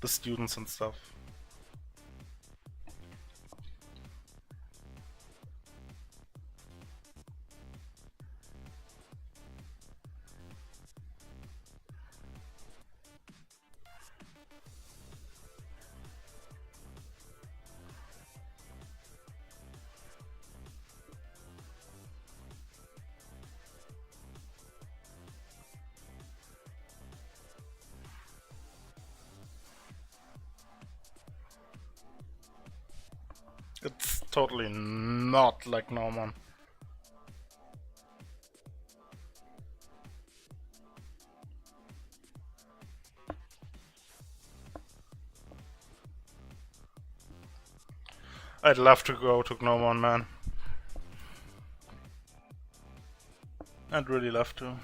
[SPEAKER 1] the students and stuff. It's totally not like Norman. I'd love to go to Gnomon, man. I'd really love to.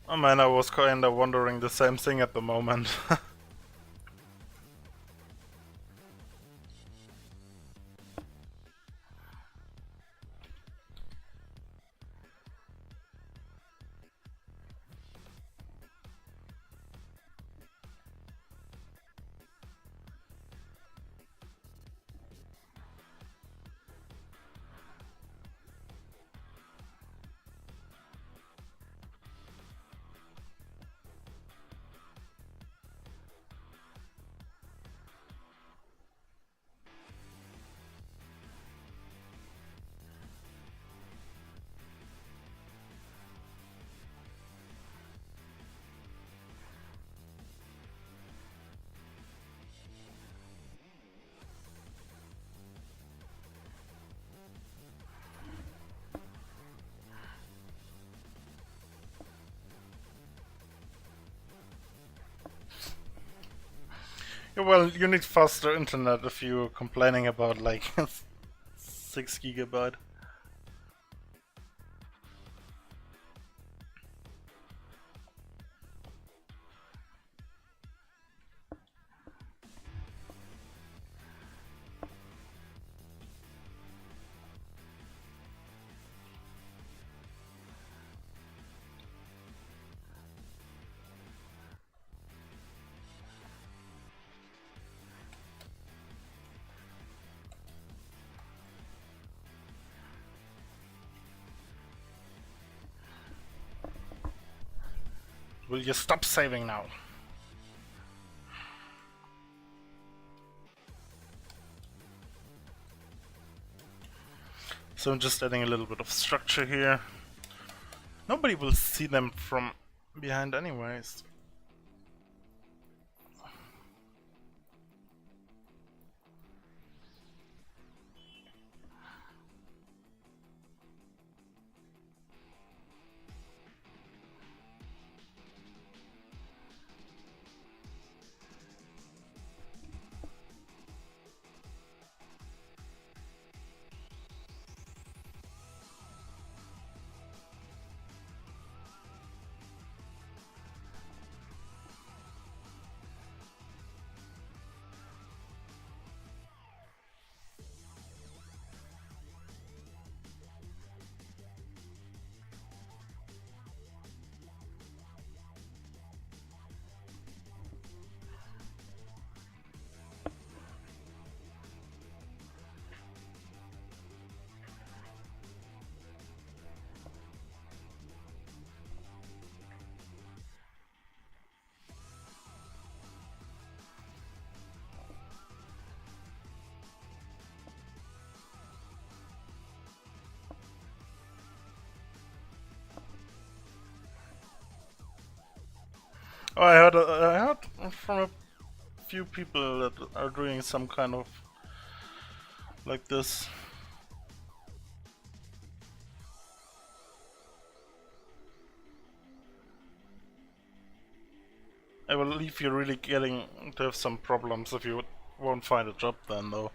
[SPEAKER 1] Oh man, I was kinda wondering the same thing at the moment. Yeah, well, you need faster internet if you're complaining about like 6 gigabyte. Will you stop saving now? So I'm just adding a little bit of structure here. Nobody will see them from behind anyways. Oh, I heard from a few people that are doing some kind of like this. I believe you're really getting to have some problems if you won't find a job then, though.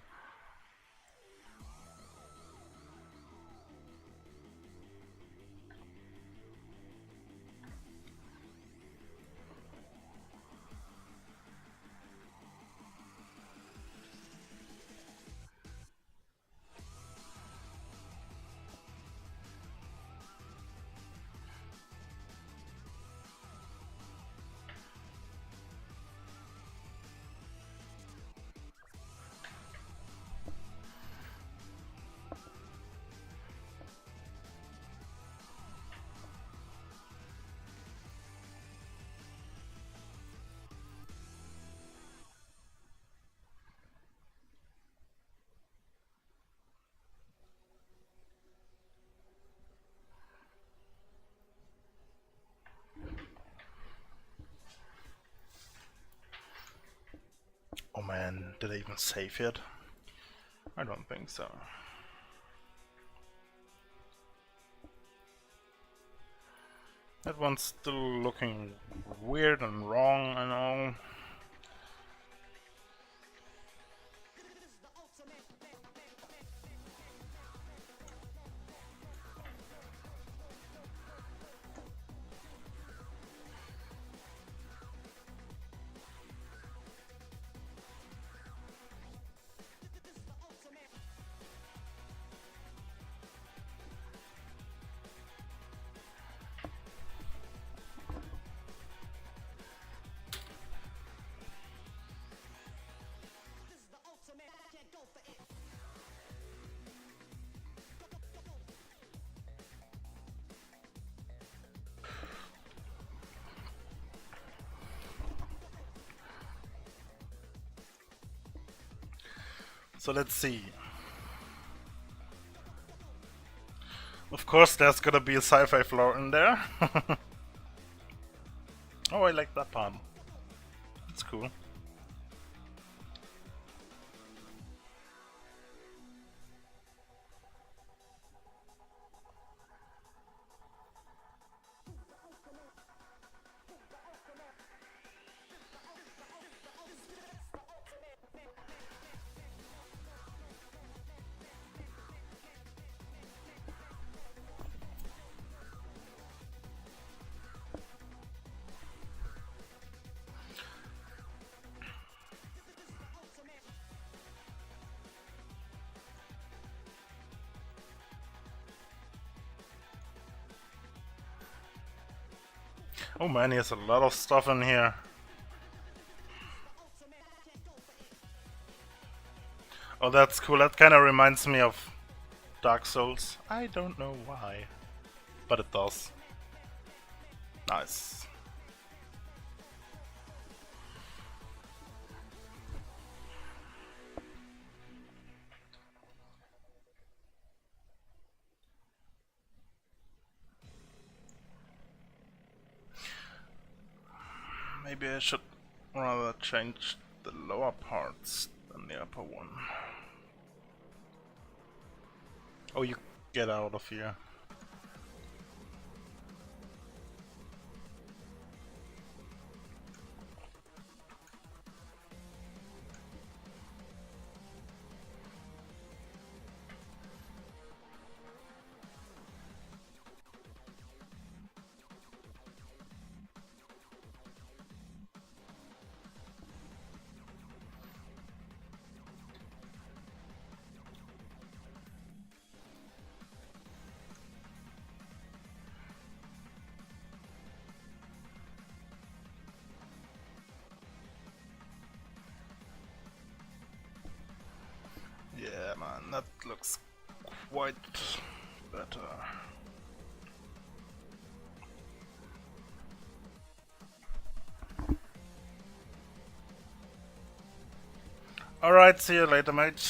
[SPEAKER 1] Oh man, did I even save yet? I don't think so. That one's still looking weird and wrong, I know. So let's see. Of course there's gonna be a sci-fi floor in there. Oh, I like that part. It's cool. Oh man, he has a lot of stuff in here. Oh, that's cool. That kind of reminds me of Dark Souls. I don't know why, but it does. Nice. Maybe I should rather change the lower parts than the upper one. Oh, you get out of here. Yeah, man, that looks quite better. Alright, see you later, mate.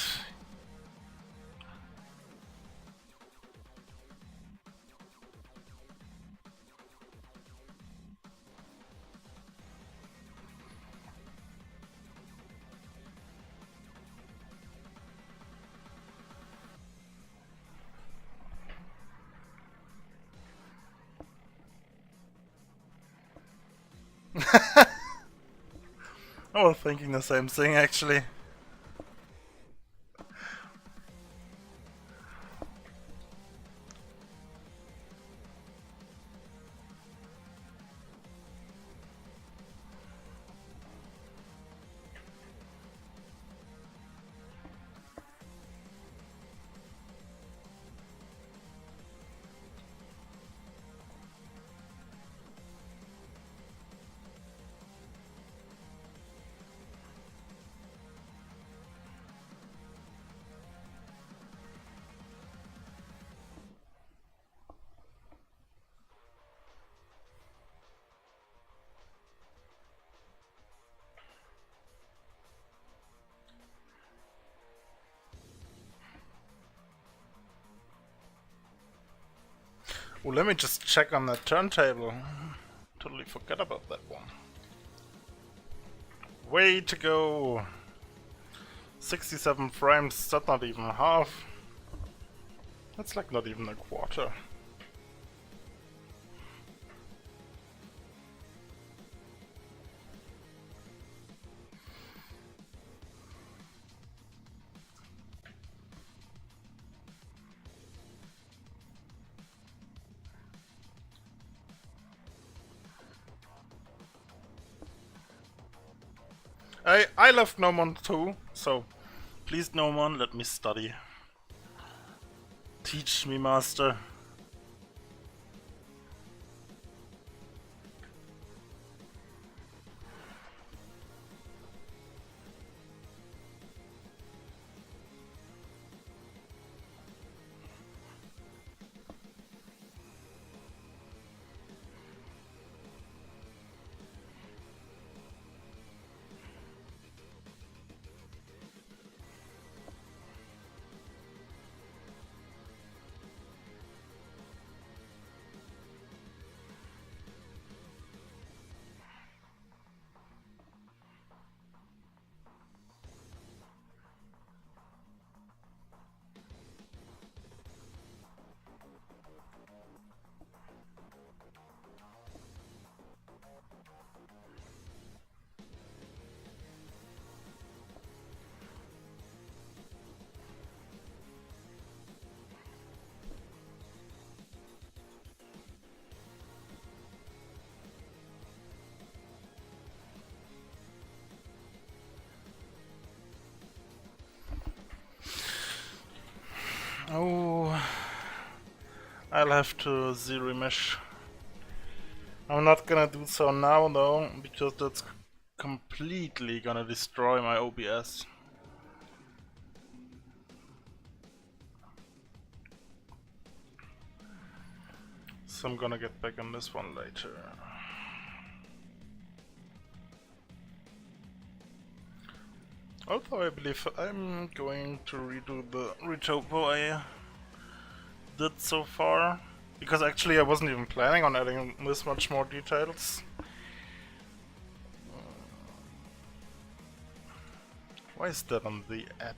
[SPEAKER 1] I was thinking the same thing, actually. Oh, let me just check on that turntable. Totally forgot about that one. Way to go! 67 frames, that's not even half. That's like not even a quarter. I left Gnomon too, so please Gnomon, let me study. Teach me, master. Oh, I'll have to zero mesh. I'm not gonna do so now though, because that's completely gonna destroy my OBS. So I'm gonna get back on this one later. Although I believe I'm going to redo the retopo I did so far, because actually I wasn't even planning on adding this much more details. Why is that on the ad?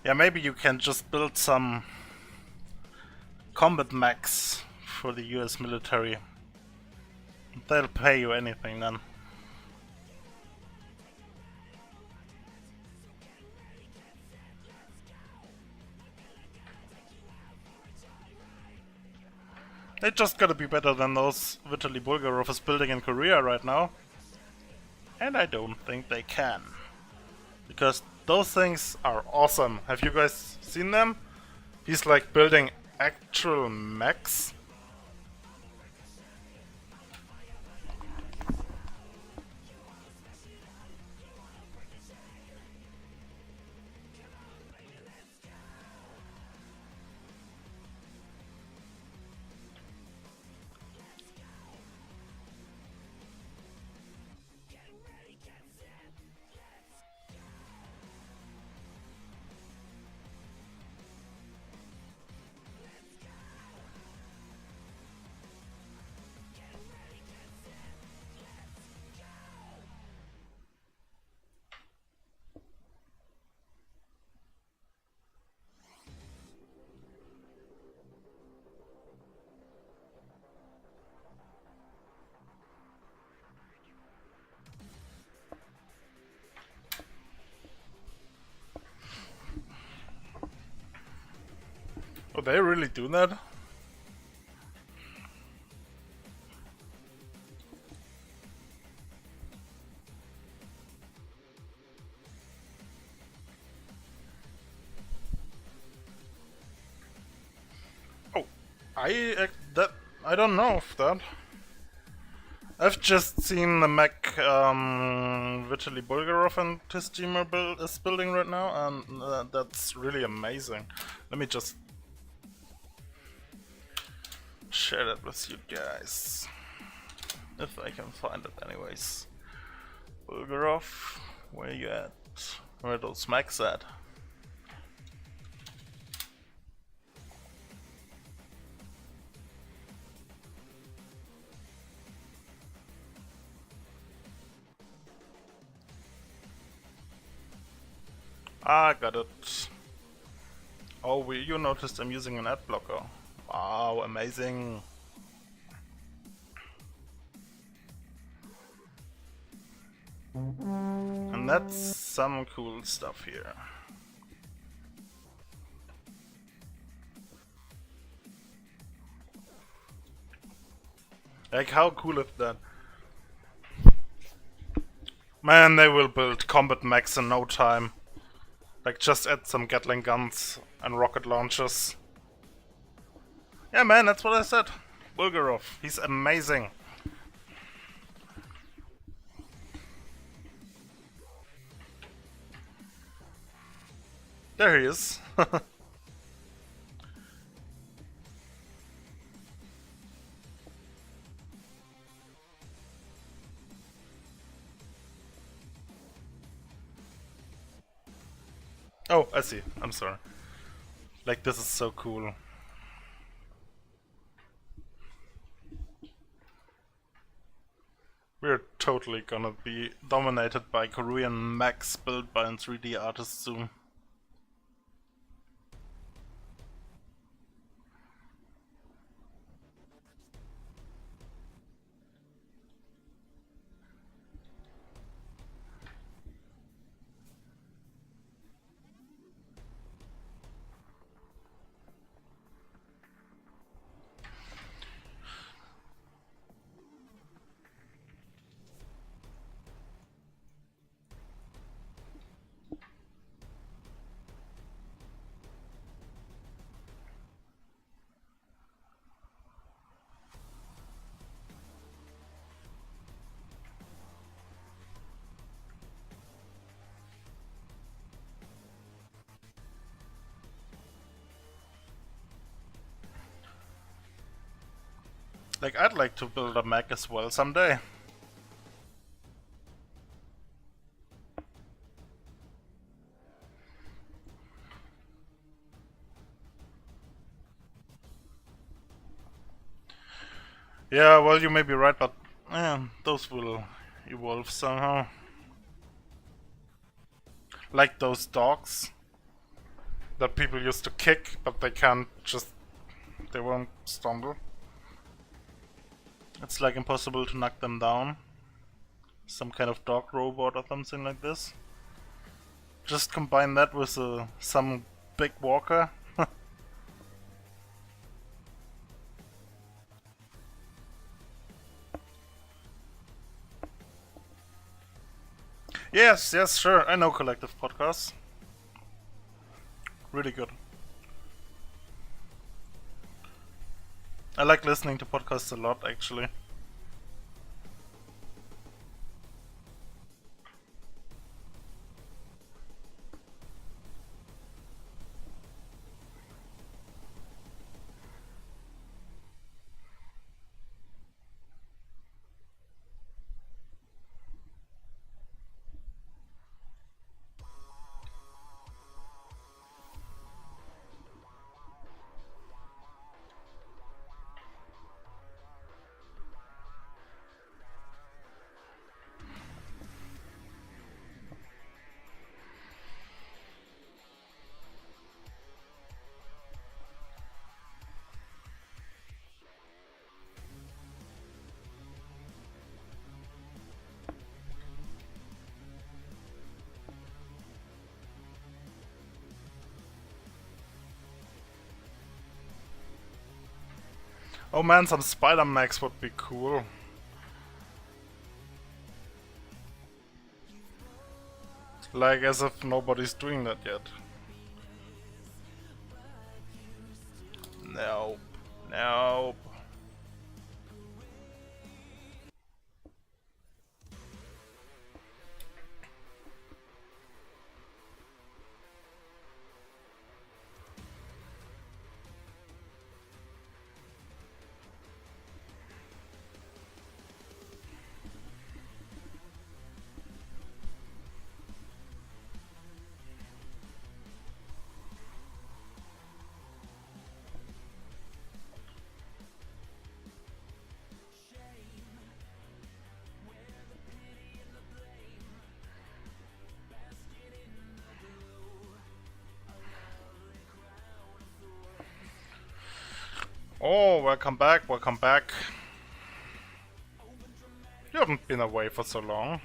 [SPEAKER 1] Yeah, maybe you can just build some combat mechs for the US military. They'll pay you anything then. They just gotta be better than those Vitaly Bulgarov is building in Korea right now. And I don't think they can. Because those things are awesome. Have you guys seen them? He's like building actual mechs. Oh, they really do that? Oh, I don't know of that. I've just seen the mech Vitaly Bulgarov and his team is building right now, and that's really amazing. Let me just share that with you guys, if I can find it anyways. Bulgarov, where you at? Where are those mechs at? Ah, got it. Oh, you noticed I'm using an ad blocker. Wow, amazing. And that's some cool stuff here. Like, how cool is that? Man, they will build combat mechs in no time. Like, just add some Gatling guns and rocket launchers. Yeah, man, that's what I said. Bulgarov, he's amazing. There he is. Oh, I see. I'm sorry. Like, this is so cool. We're totally gonna be dominated by Korean mechs built by 3D artists soon. Like, I'd like to build a mech as well someday. Yeah, well, you may be right, but those will evolve somehow. Like those dogs that people used to kick, but they can't just... they won't stumble. It's like impossible to knock them down. Some kind of dog robot or something like this. Just combine that with some big walker. Yes, yes, sure. I know collective podcasts. Really good. I like listening to podcasts a lot, actually. Oh man, some spider mechs would be cool. Like, as if nobody's doing that yet. Nope. Nope. Oh, welcome back, welcome back. You haven't been away for so long.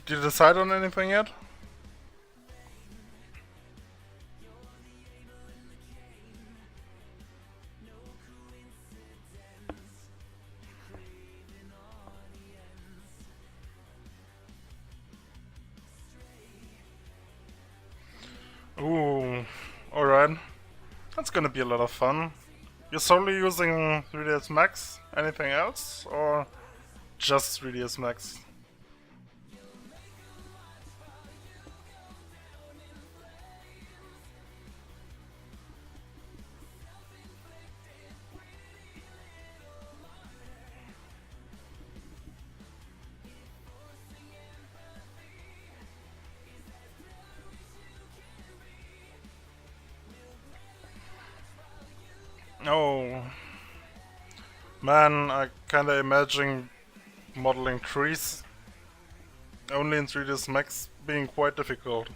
[SPEAKER 1] Did you decide on anything yet? Ooh, alright. That's gonna be a lot of fun. You're solely using 3ds Max? Anything else? Or just 3ds Max? Oh. Man, I kinda imagine modeling trees only in 3ds Max being quite difficult.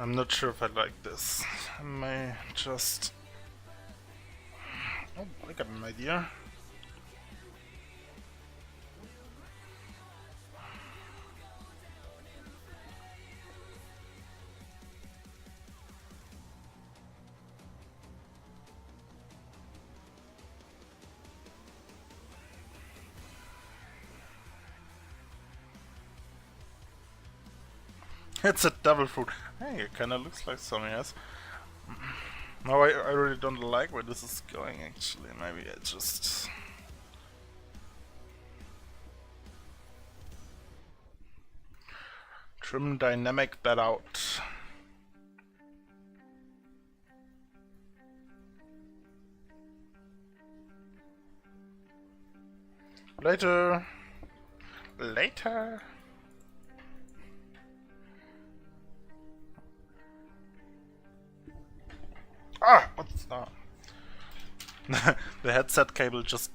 [SPEAKER 1] I'm not sure if I like this. I may just... Oh, I got an idea. It's a devil fruit. Hey, it kinda looks like some, yes. No, I really don't like where this is going, actually. Maybe I just... trim dynamic that out. Later. Later. Ah, what's that? The headset cable just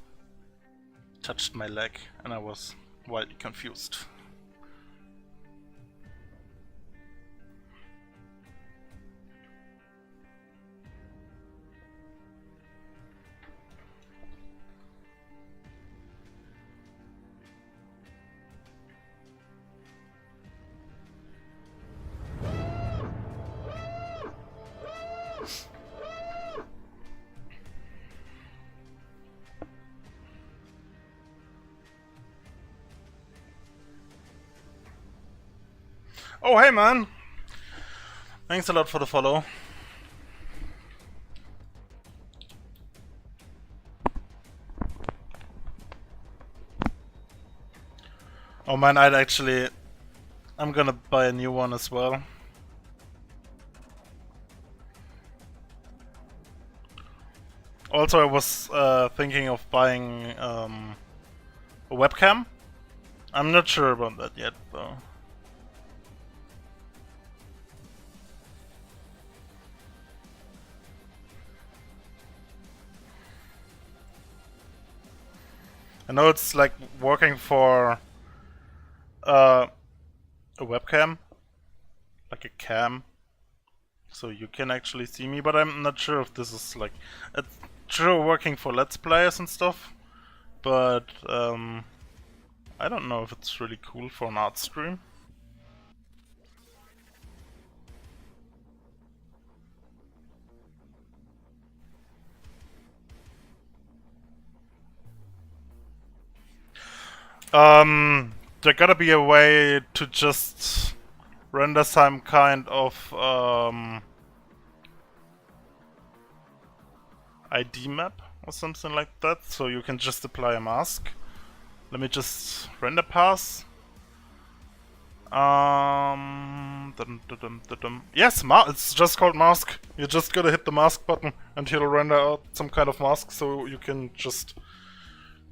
[SPEAKER 1] touched my leg and I was wildly confused. Oh, hey man! Thanks a lot for the follow. Oh man, I'm gonna buy a new one as well. Also, I was thinking of buying a webcam. I'm not sure about that yet, though. I know it's like working for a webcam, like a cam, so you can actually see me, but I'm not sure if this is like... It's true working for Let's Players and stuff, but I don't know if it's really cool for an art stream. There gotta be a way to just render some kind of ID map or something like that, so you can just apply a mask. Let me just render pass. Yes, it's just called mask. You just gotta hit the mask button and he'll render out some kind of mask, so you can just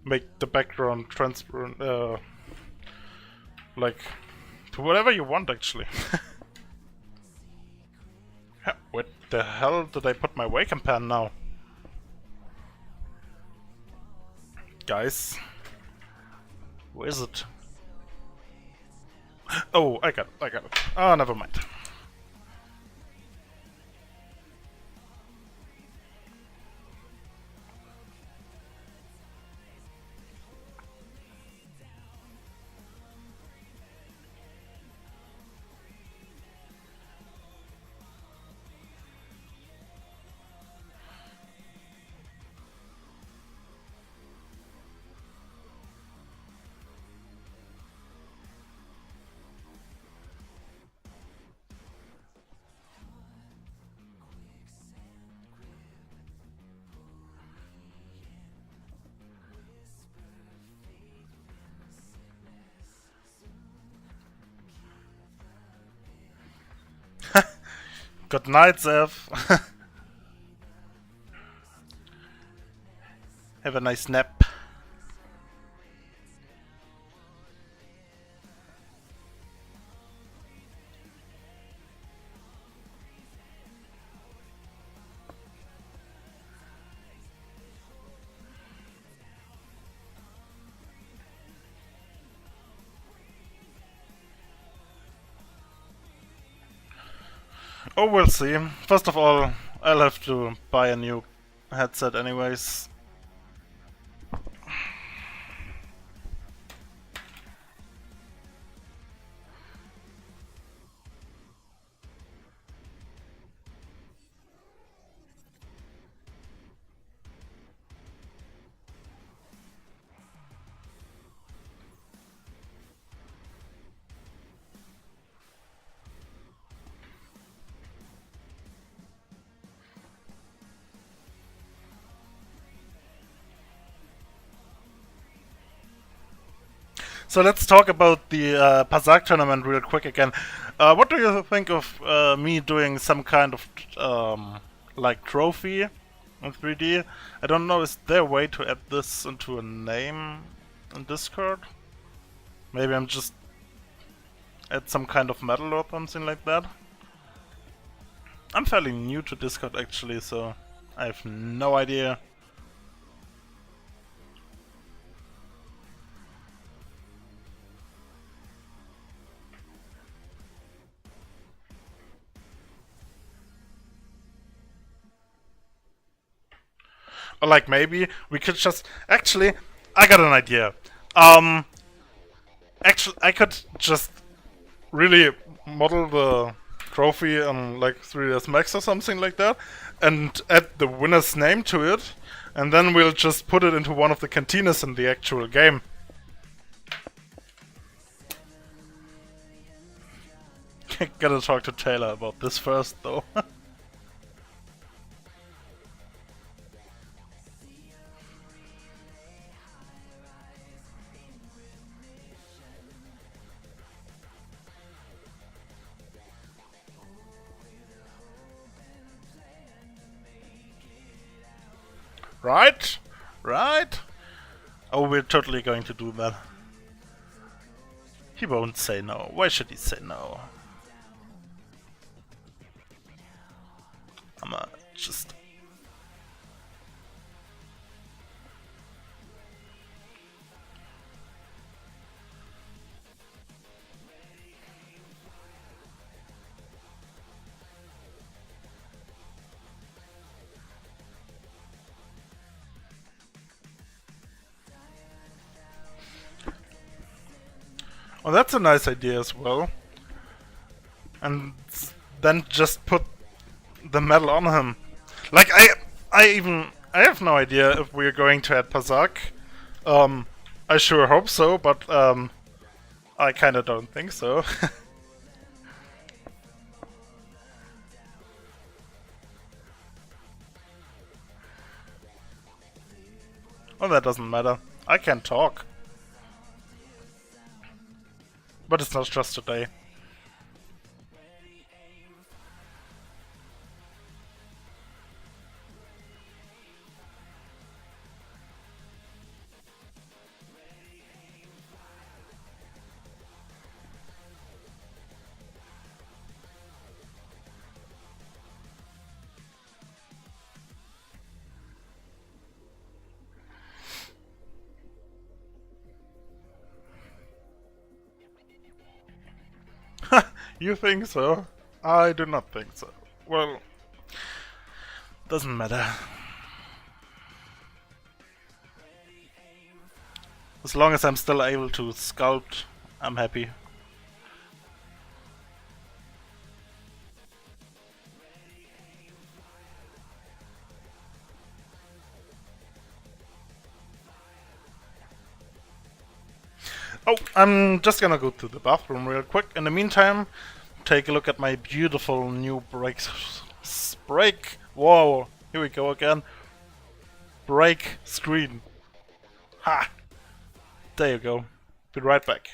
[SPEAKER 1] make the background transparent, like to whatever you want, actually. What the hell did I put my wacom pan now? Guys, where is it? Oh, I got it. Oh, never mind. Good night, Zev. Have a nice nap. Oh, we'll see. First of all, I'll have to buy a new headset anyways. So let's talk about the Pazak tournament real quick again. What do you think of me doing some kind of like trophy in 3D? I don't know, is there a way to add this into a name in Discord? Maybe I'm just add some kind of medal or something like that? I'm fairly new to Discord actually, so I have no idea. Or like maybe we could just actually I got an idea. Actually I could just really model the trophy on like 3ds Max or something like that and add the winner's name to it, and then we'll just put it into one of the cantinas in the actual game. Gotta talk to Taylor about this first though. Right? Right? Oh, we're totally going to do that. He won't say no. Why should he say no? I'ma just... Oh, that's a nice idea as well. And then just put the medal on him. Like, I have no idea if we're going to add Pazak. I sure hope so, but I kinda don't think so. Well, that doesn't matter. I can talk. But it's not just today. You think so? I do not think so. Well, doesn't matter. As long as I'm still able to sculpt, I'm happy. Oh, I'm just gonna go to the bathroom real quick. In the meantime, take a look at my beautiful new break. Whoa, here we go again. Break screen. Ha! There you go. Be right back.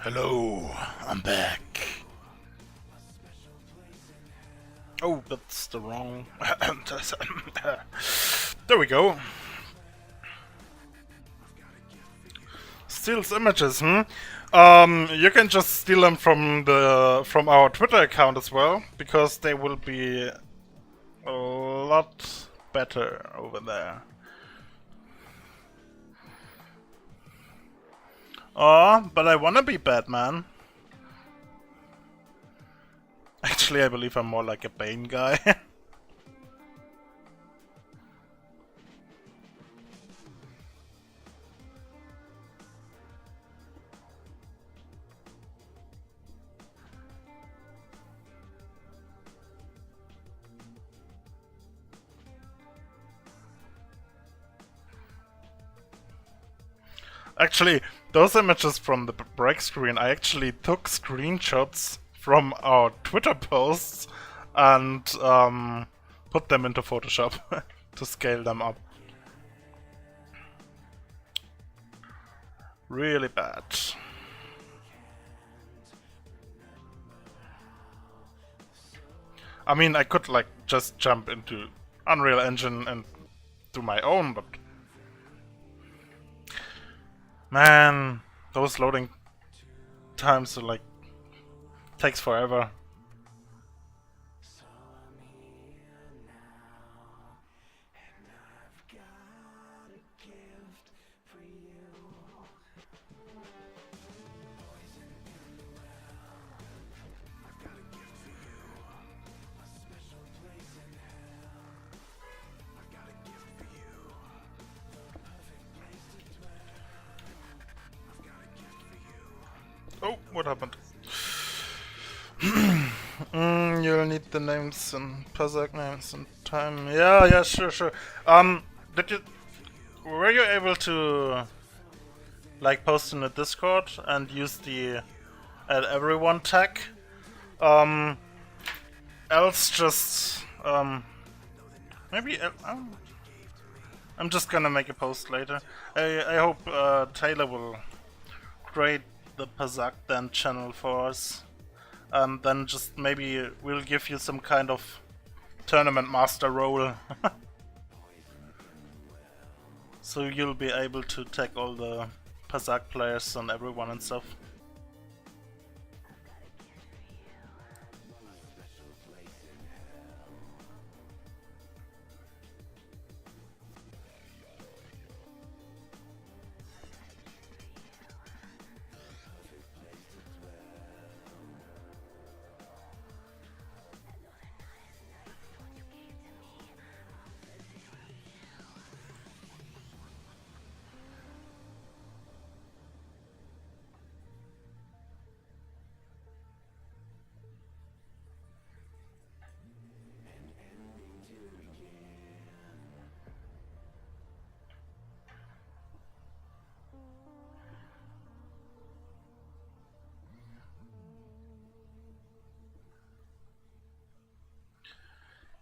[SPEAKER 1] Hello, I'm back. Oh, that's the wrong... There we go. Steals images, you can just steal them from our Twitter account as well, because they will be a lot better over there. Oh, but I wanna be Batman. Actually, I believe I'm more like a Bane guy. Actually, those images from the break screen, I actually took screenshots from our Twitter posts and put them into Photoshop to scale them up. Really bad. I mean, I could like just jump into Unreal Engine and do my own, but man, those loading times are like takes forever. Oh, what happened? You'll need the names and Pazak names and time. Yeah, sure. Were you able to like post in the Discord and use the add everyone tag? Else just maybe I'm just gonna make a post later. I hope Taylor will create the Pazakdan channel for us. Then just maybe we'll give you some kind of tournament master role. So you'll be able to tag all the Pazak players and everyone and stuff.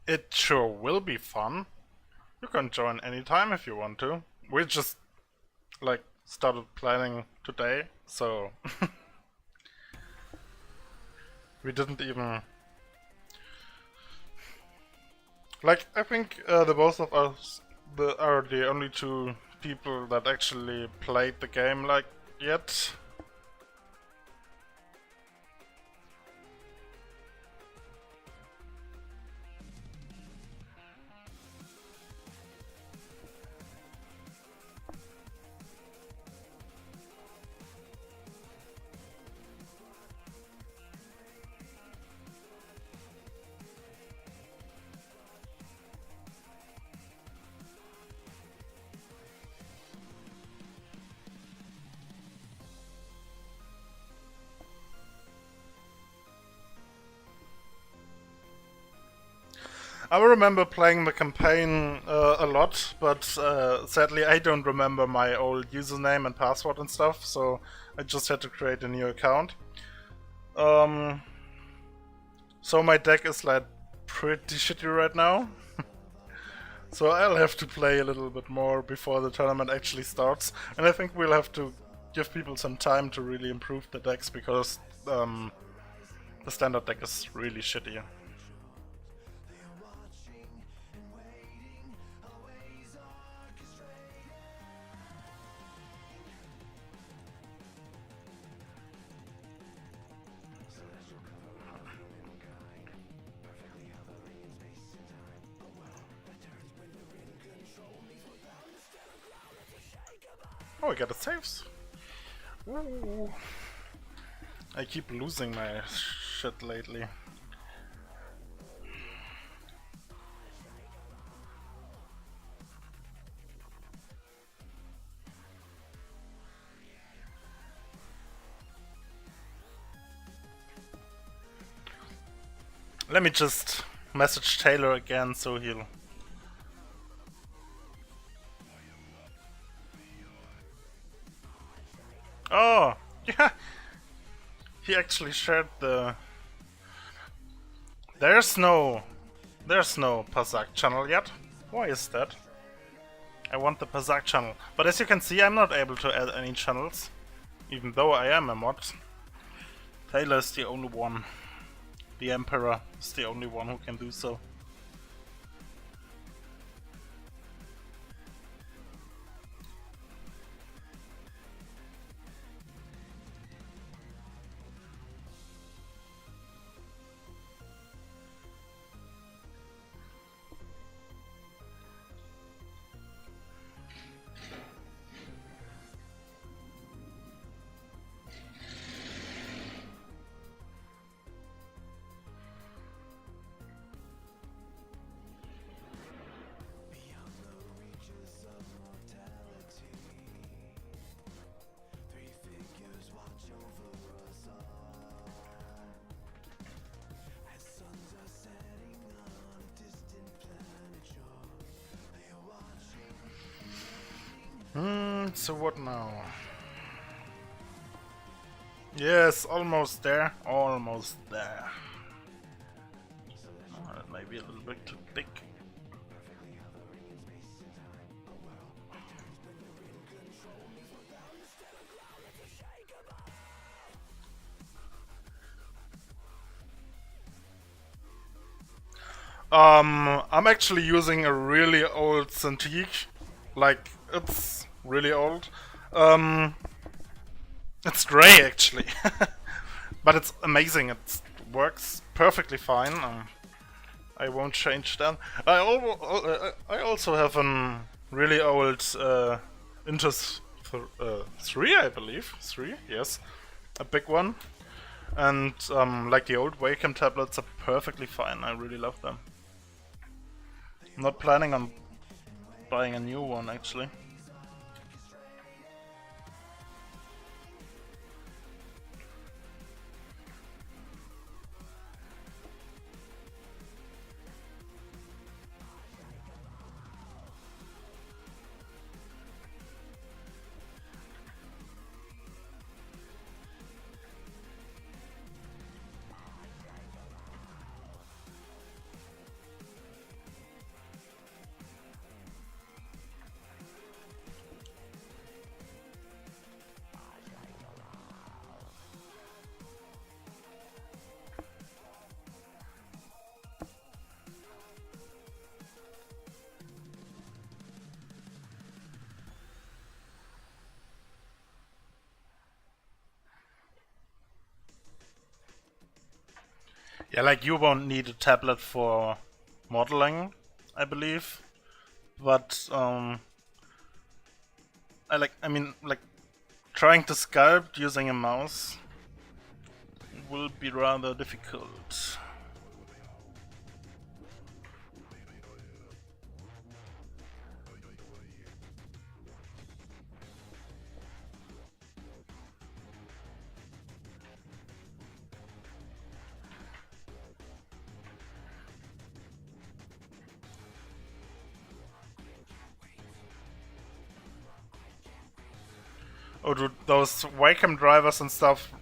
[SPEAKER 1] It sure will be fun. You can join anytime if you want to. We just like started planning today, so we didn't even like. I think the both of us are the only two people that actually played the game like yet. I remember playing the campaign a lot, but sadly I don't remember my old username and password and stuff, so I just had to create a new account. So my deck is like pretty shitty right now. So I'll have to play a little bit more before the tournament actually starts, and I think we'll have to give people some time to really improve the decks, because the standard deck is really shitty. Oh, I got a saves. Ooh. I keep losing my shit lately. Let me just message Taylor again so he'll... Oh, yeah! He actually shared the... There's no Pazak channel yet. Why is that? I want the Pazak channel. But as you can see, I'm not able to add any channels. Even though I am a mod. Taylor is the only one. The Emperor is the only one who can do so. So what now? Yes, almost there. Almost there. Oh, that might be a little bit too big. I'm actually using a really old Cintiq. Like, it's really old. It's grey actually, but it's amazing. It works perfectly fine. I won't change that. I also have a really old Intus 3, I believe. 3, yes, a big one. And like the old Wacom tablets are perfectly fine. I really love them. I'm not planning on buying a new one actually. Yeah, like you won't need a tablet for modeling, I believe. But I mean trying to sculpt using a mouse will be rather difficult. Oh dude, those Wacom drivers and stuff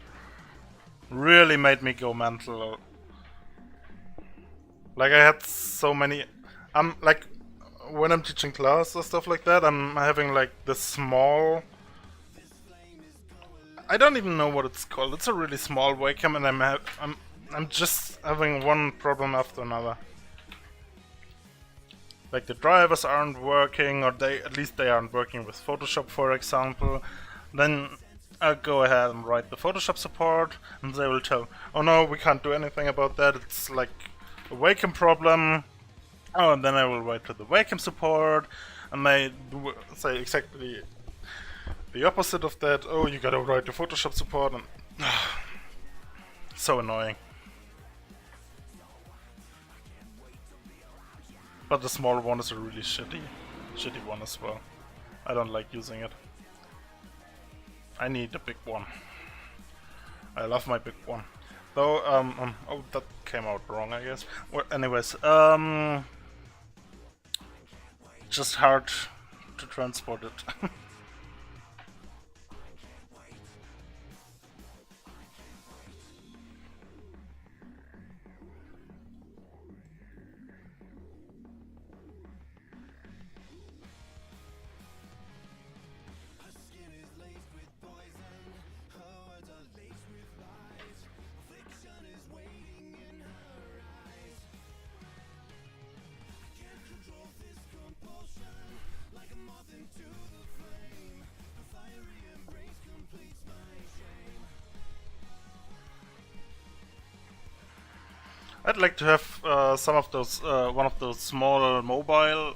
[SPEAKER 1] really made me go mental. Like I had so many... like when I'm teaching class or stuff like that, I'm having like this small I don't even know what it's called. It's a really small wacom, and I'm just having one problem after another. Like the drivers aren't working, or at least they aren't working with Photoshop, for example. Then I'll go ahead and write the Photoshop support, and they will tell, oh no, we can't do anything about that, it's like a Wacom problem. Oh, and then I will write to the Wacom support, and they say exactly the opposite of that. Oh, you gotta write to Photoshop support, and so annoying. But the small one is a really shitty one as well. I don't like using it. I need a big one. I love my big one. Though, oh, that came out wrong, I guess. Well, anyways, just hard to transport it. I'd like to have some of those, one of those small mobile,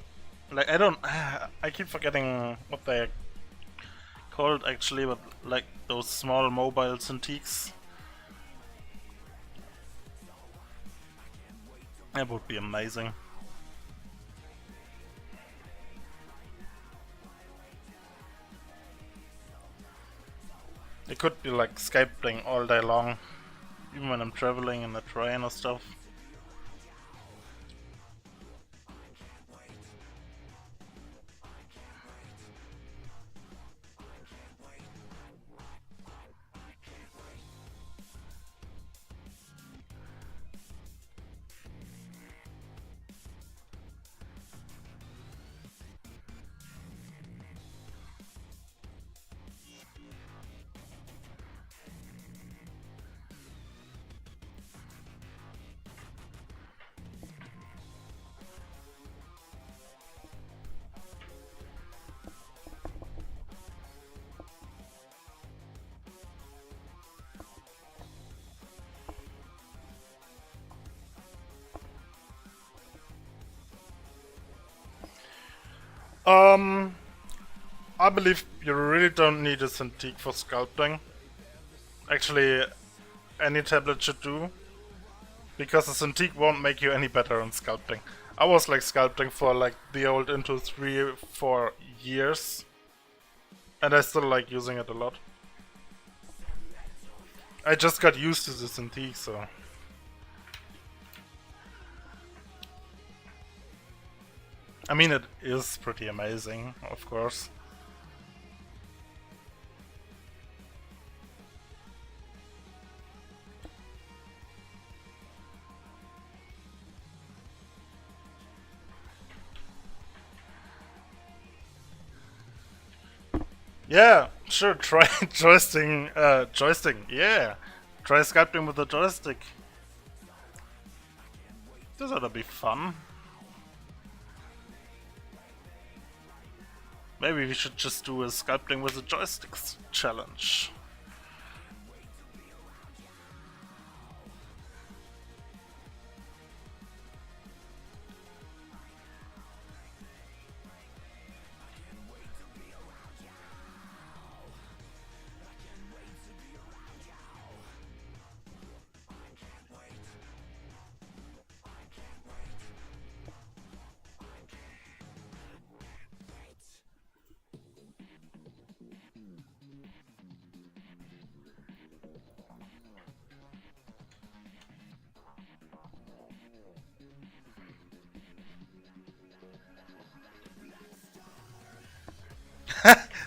[SPEAKER 1] like I keep forgetting what they're called actually, but like those small mobile Cintiqs. That would be amazing. It could be like sculpting all day long, even when I'm traveling in the train or stuff. I believe you really don't need a Cintiq for sculpting. Actually, any tablet should do, because a Cintiq won't make you any better on sculpting. I was like sculpting for like the old Intel 3-4 years, and I still like using it a lot. I just got used to the Cintiq, so... I mean, it is pretty amazing, of course. Yeah, sure, try joystick, yeah. Try sculpting with a joystick. This ought to be fun. Maybe we should just do a sculpting with a joysticks challenge.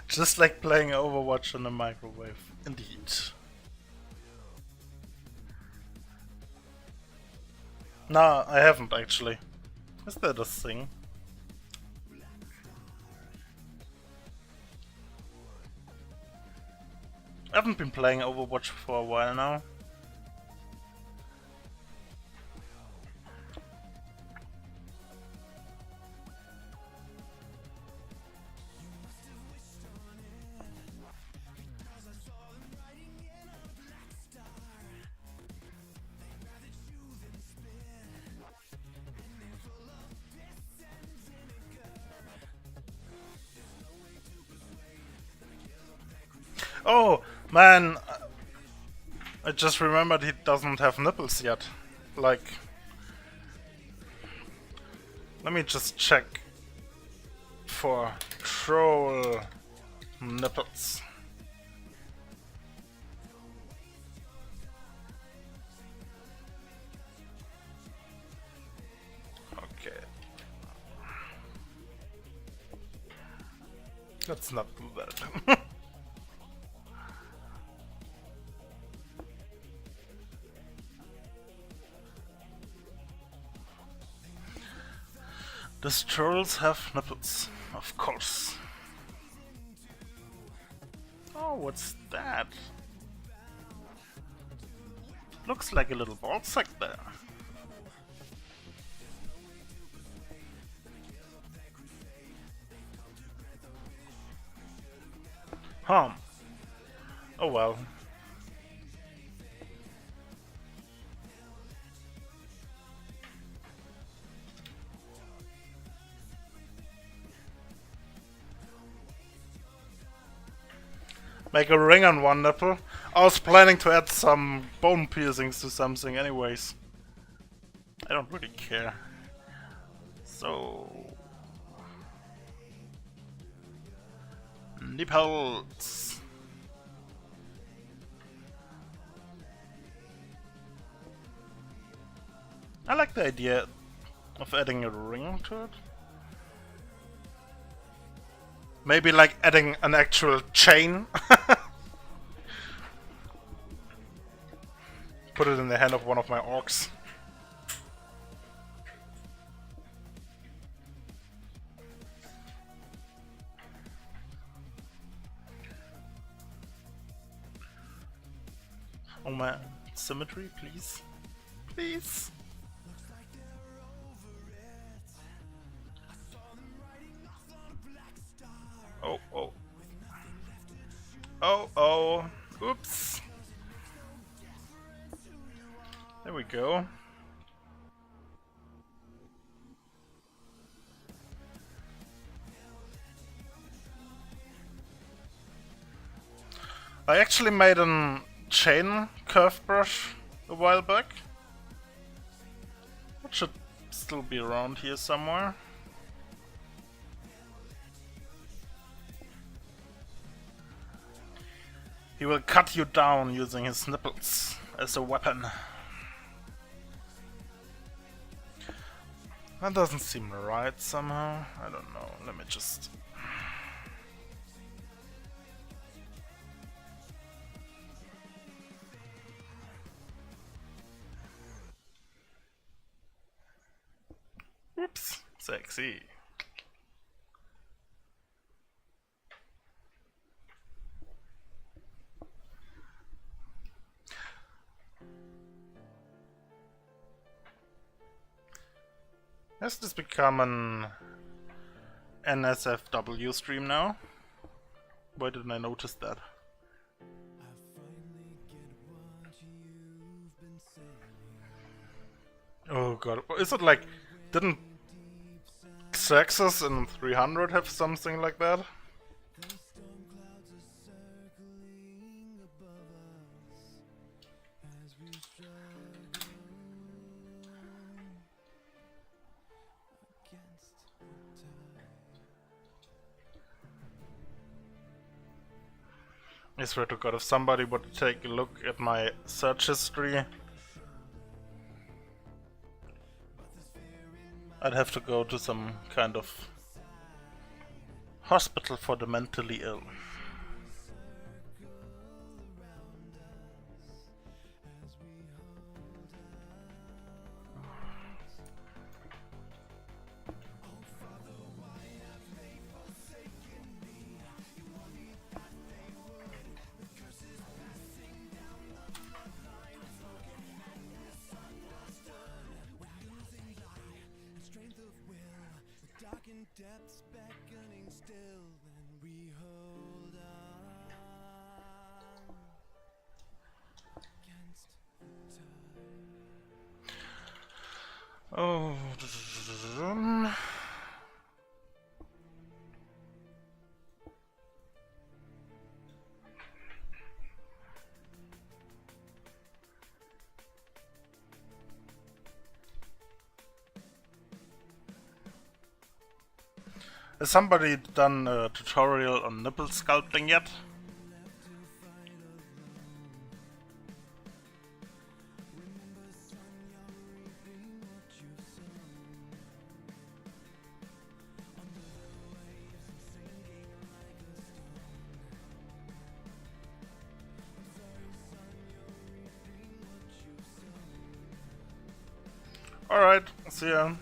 [SPEAKER 1] Just like playing Overwatch in a microwave, indeed. No, I haven't actually. Is that a thing? I haven't been playing Overwatch for a while now. Oh, man, I just remembered he doesn't have nipples yet. Like, let me just check for troll nipples. Okay. Let's not do that. Does trolls have nipples? Of course. Oh, what's that? Looks like a little ball sack there. Huh. Oh well. Make a ring on one nipple. I was planning to add some bone piercings to something anyways. I don't really care. So... nipples. I like the idea of adding a ring to it. Maybe like adding an actual chain. Put it in the hand of one of my orcs. Oh man, symmetry, please. Please. Oh, oh. Oh, oh. Oops. There we go. I actually made a chain curve brush a while back. It should still be around here somewhere. He will cut you down using his nipples as a weapon. That doesn't seem right somehow. I don't know. Let me just... Whoops. Sexy. Has this become an NSFW stream now? Why didn't I notice that? Oh god, is it like... didn't Xaxis in 300 have something like that? I swear to god, if somebody would take a look at my search history, I'd have to go to some kind of hospital for the mentally ill. Oh. Has somebody done a tutorial on nipple sculpting yet? Alright, see ya.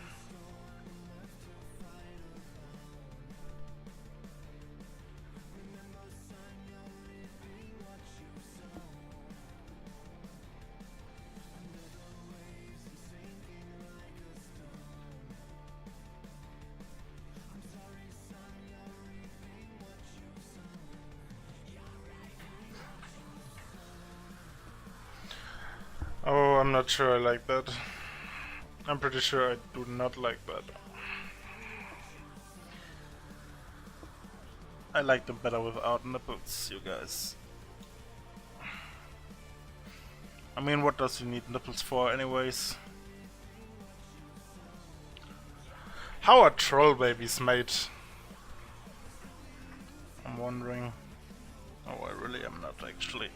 [SPEAKER 1] Oh, I'm not sure I like that. I'm pretty sure I do not like that. I like them better without nipples, you guys. I mean, what does you need nipples for anyways? How are troll babies made? I'm wondering. Oh, I really am not actually.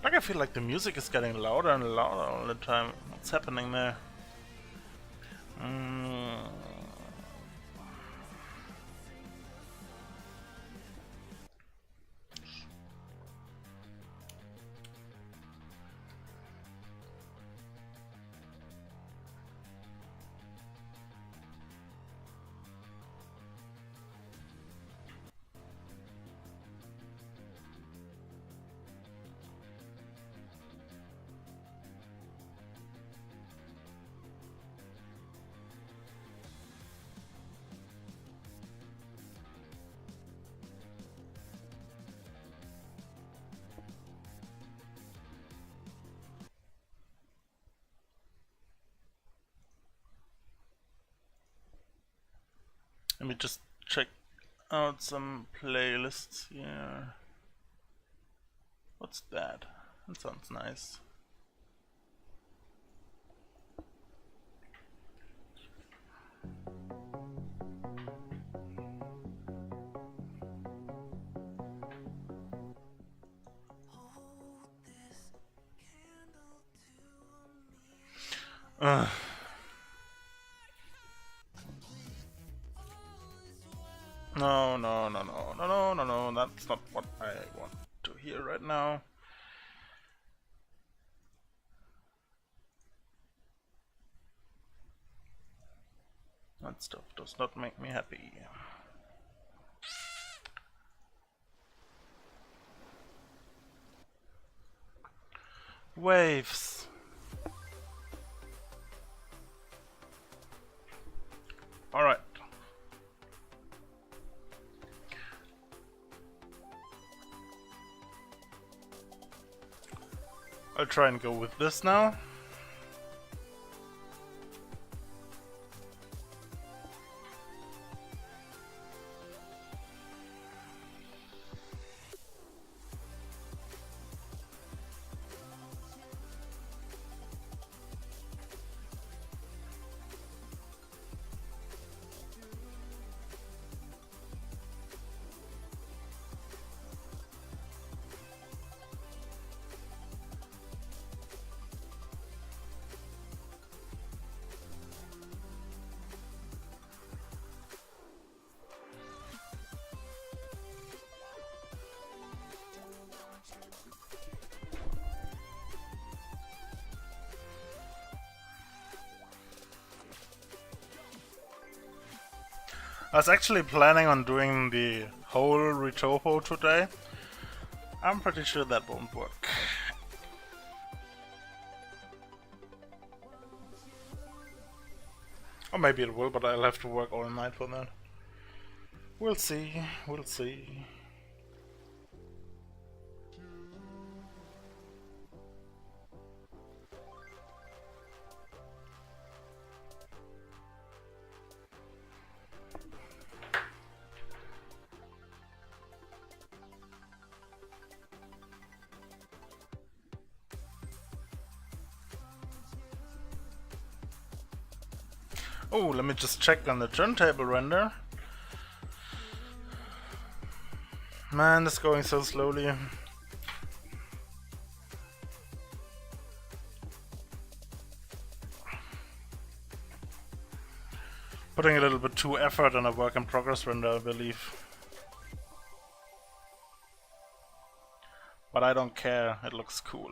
[SPEAKER 1] Like, I feel like the music is getting louder and louder all the time. What's happening there? Let me just check out some playlists here. What's that? That sounds nice. No, no, no, no, no, no, no, no, that's not what I want to hear right now. That stuff does not make me happy. Waves. Alright. I'll try and go with this now. I was actually planning on doing the whole retopo today. I'm pretty sure that won't work. Or maybe it will, but I'll have to work all night for that. We'll see, we'll see. Oh, let me just check on the turntable render. Man, it's going so slowly. Putting a little bit too effort on a work in progress render, I believe. But I don't care, it looks cool.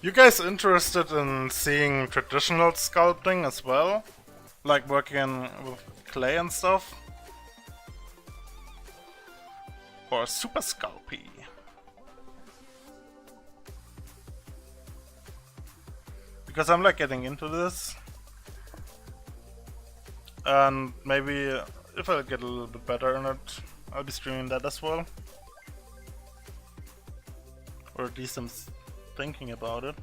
[SPEAKER 1] You guys interested in seeing traditional sculpting as well? Like working with clay and stuff? Or super sculpy? Because I'm like getting into this. And maybe if I get a little bit better in it, I'll be streaming that as well. Or at least I'm thinking about it.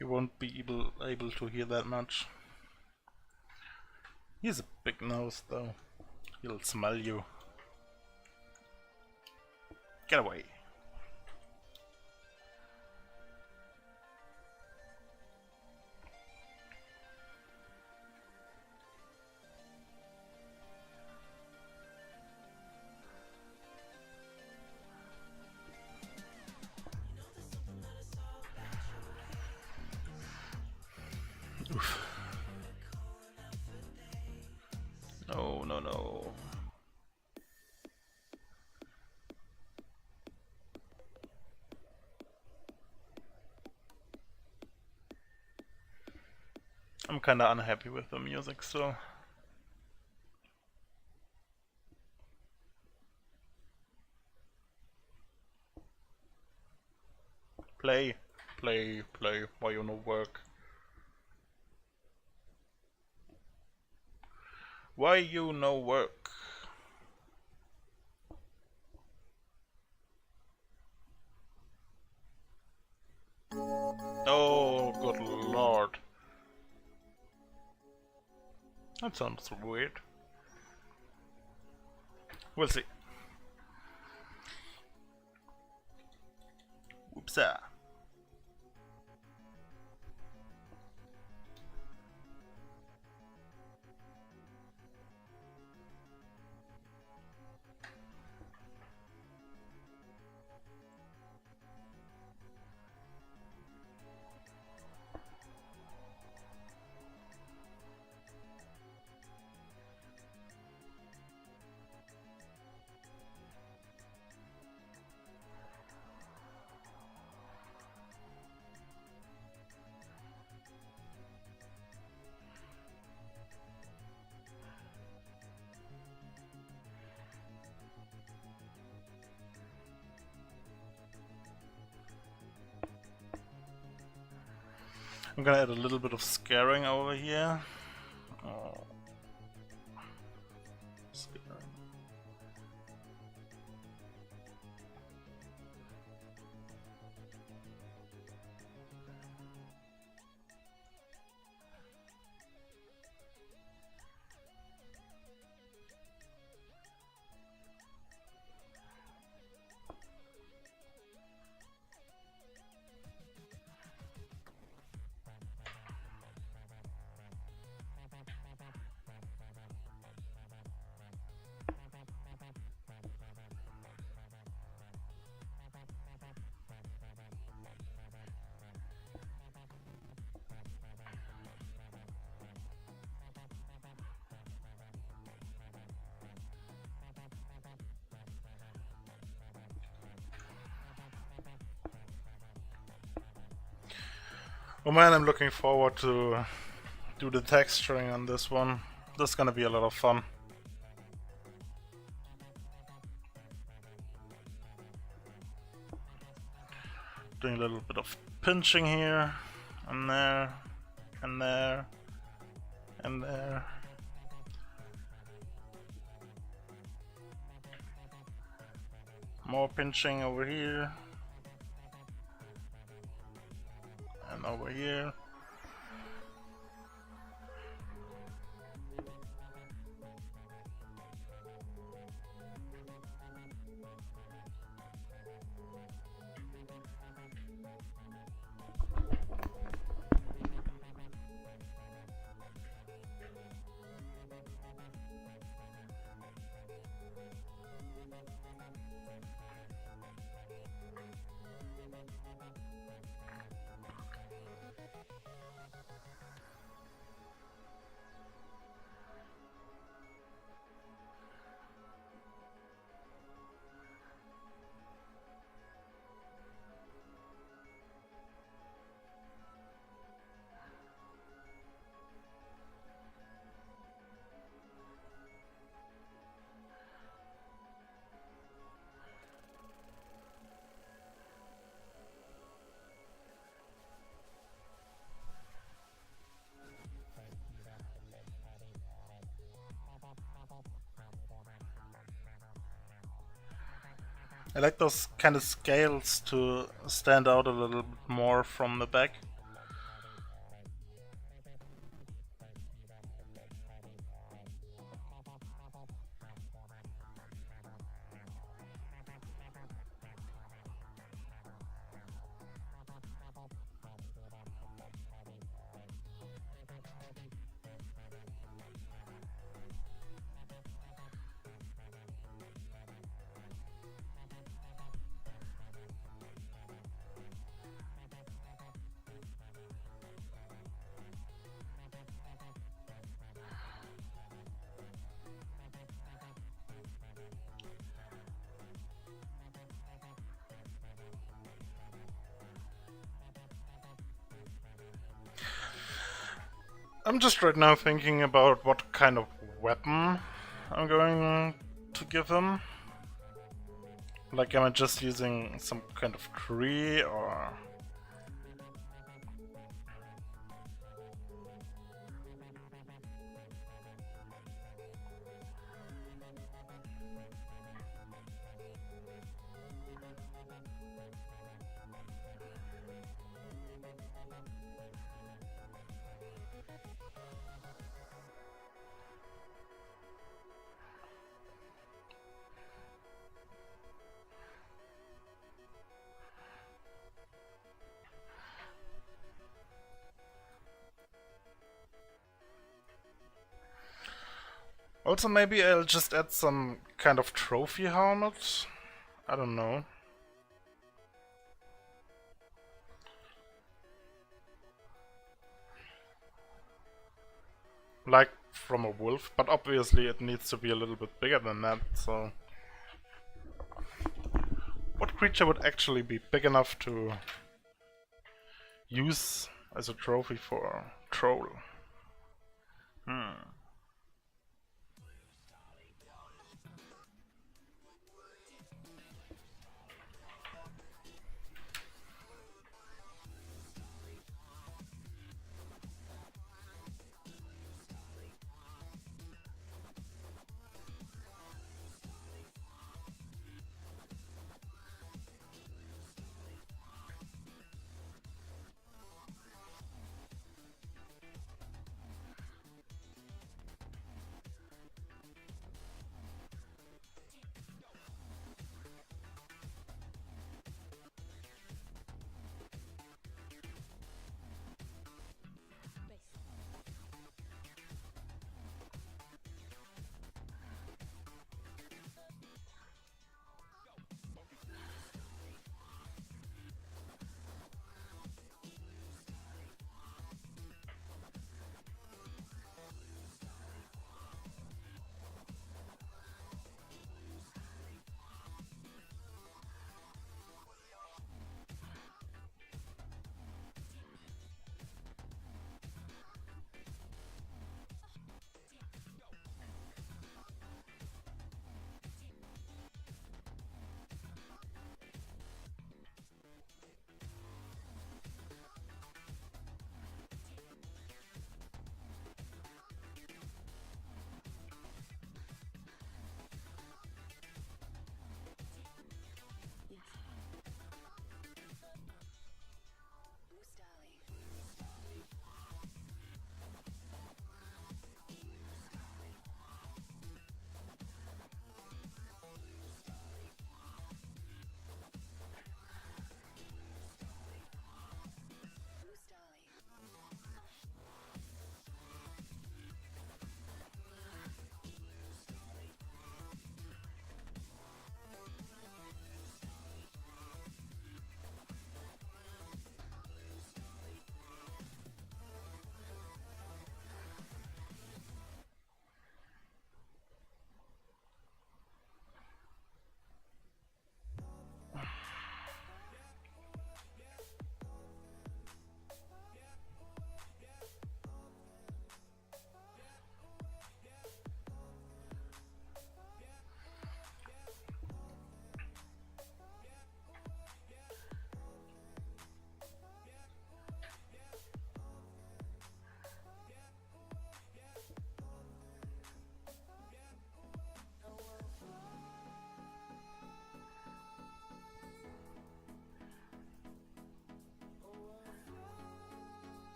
[SPEAKER 1] You won't be able to hear that much. He has a big nose though. He'll smell you. Get away. Oof. No, no, no. I'm kinda unhappy with the music still. Play, play, play, why you no work? Why you no work? Oh, good lord. That sounds weird. We'll see. Whoops. I'm gonna add a little bit of scaring over here. Oh. Scaring. Oh man, I'm looking forward to do the texturing on this one. This is gonna be a lot of fun. Doing a little bit of pinching here, and there, and there, and there. More pinching over here, and over here. I like those kind of scales to stand out a little bit more from the back. I'm just right now thinking about what kind of weapon I'm going to give him. Like, am I just using some kind of tree or... Also, maybe I'll just add some kind of trophy helmet. I don't know. Like from a wolf, but obviously it needs to be a little bit bigger than that, so... What creature would actually be big enough to use as a trophy for a troll?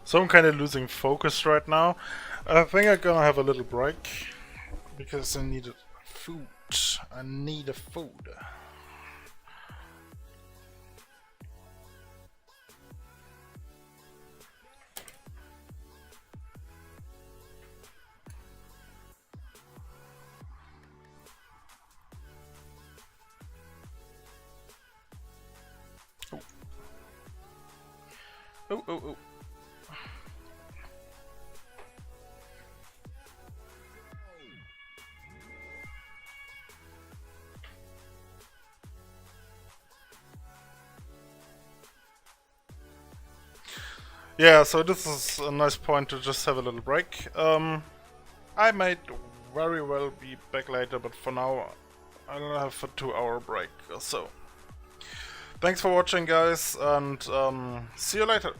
[SPEAKER 1] So I'm kind of losing focus right now. I think I'm gonna have a little break because I need food. I need a food. Oh. Oh, oh, oh. Yeah, so this is a nice point to just have a little break. I might very well be back later, but for now I'll have a 2-hour break or so. Thanks for watching, guys, and see you later.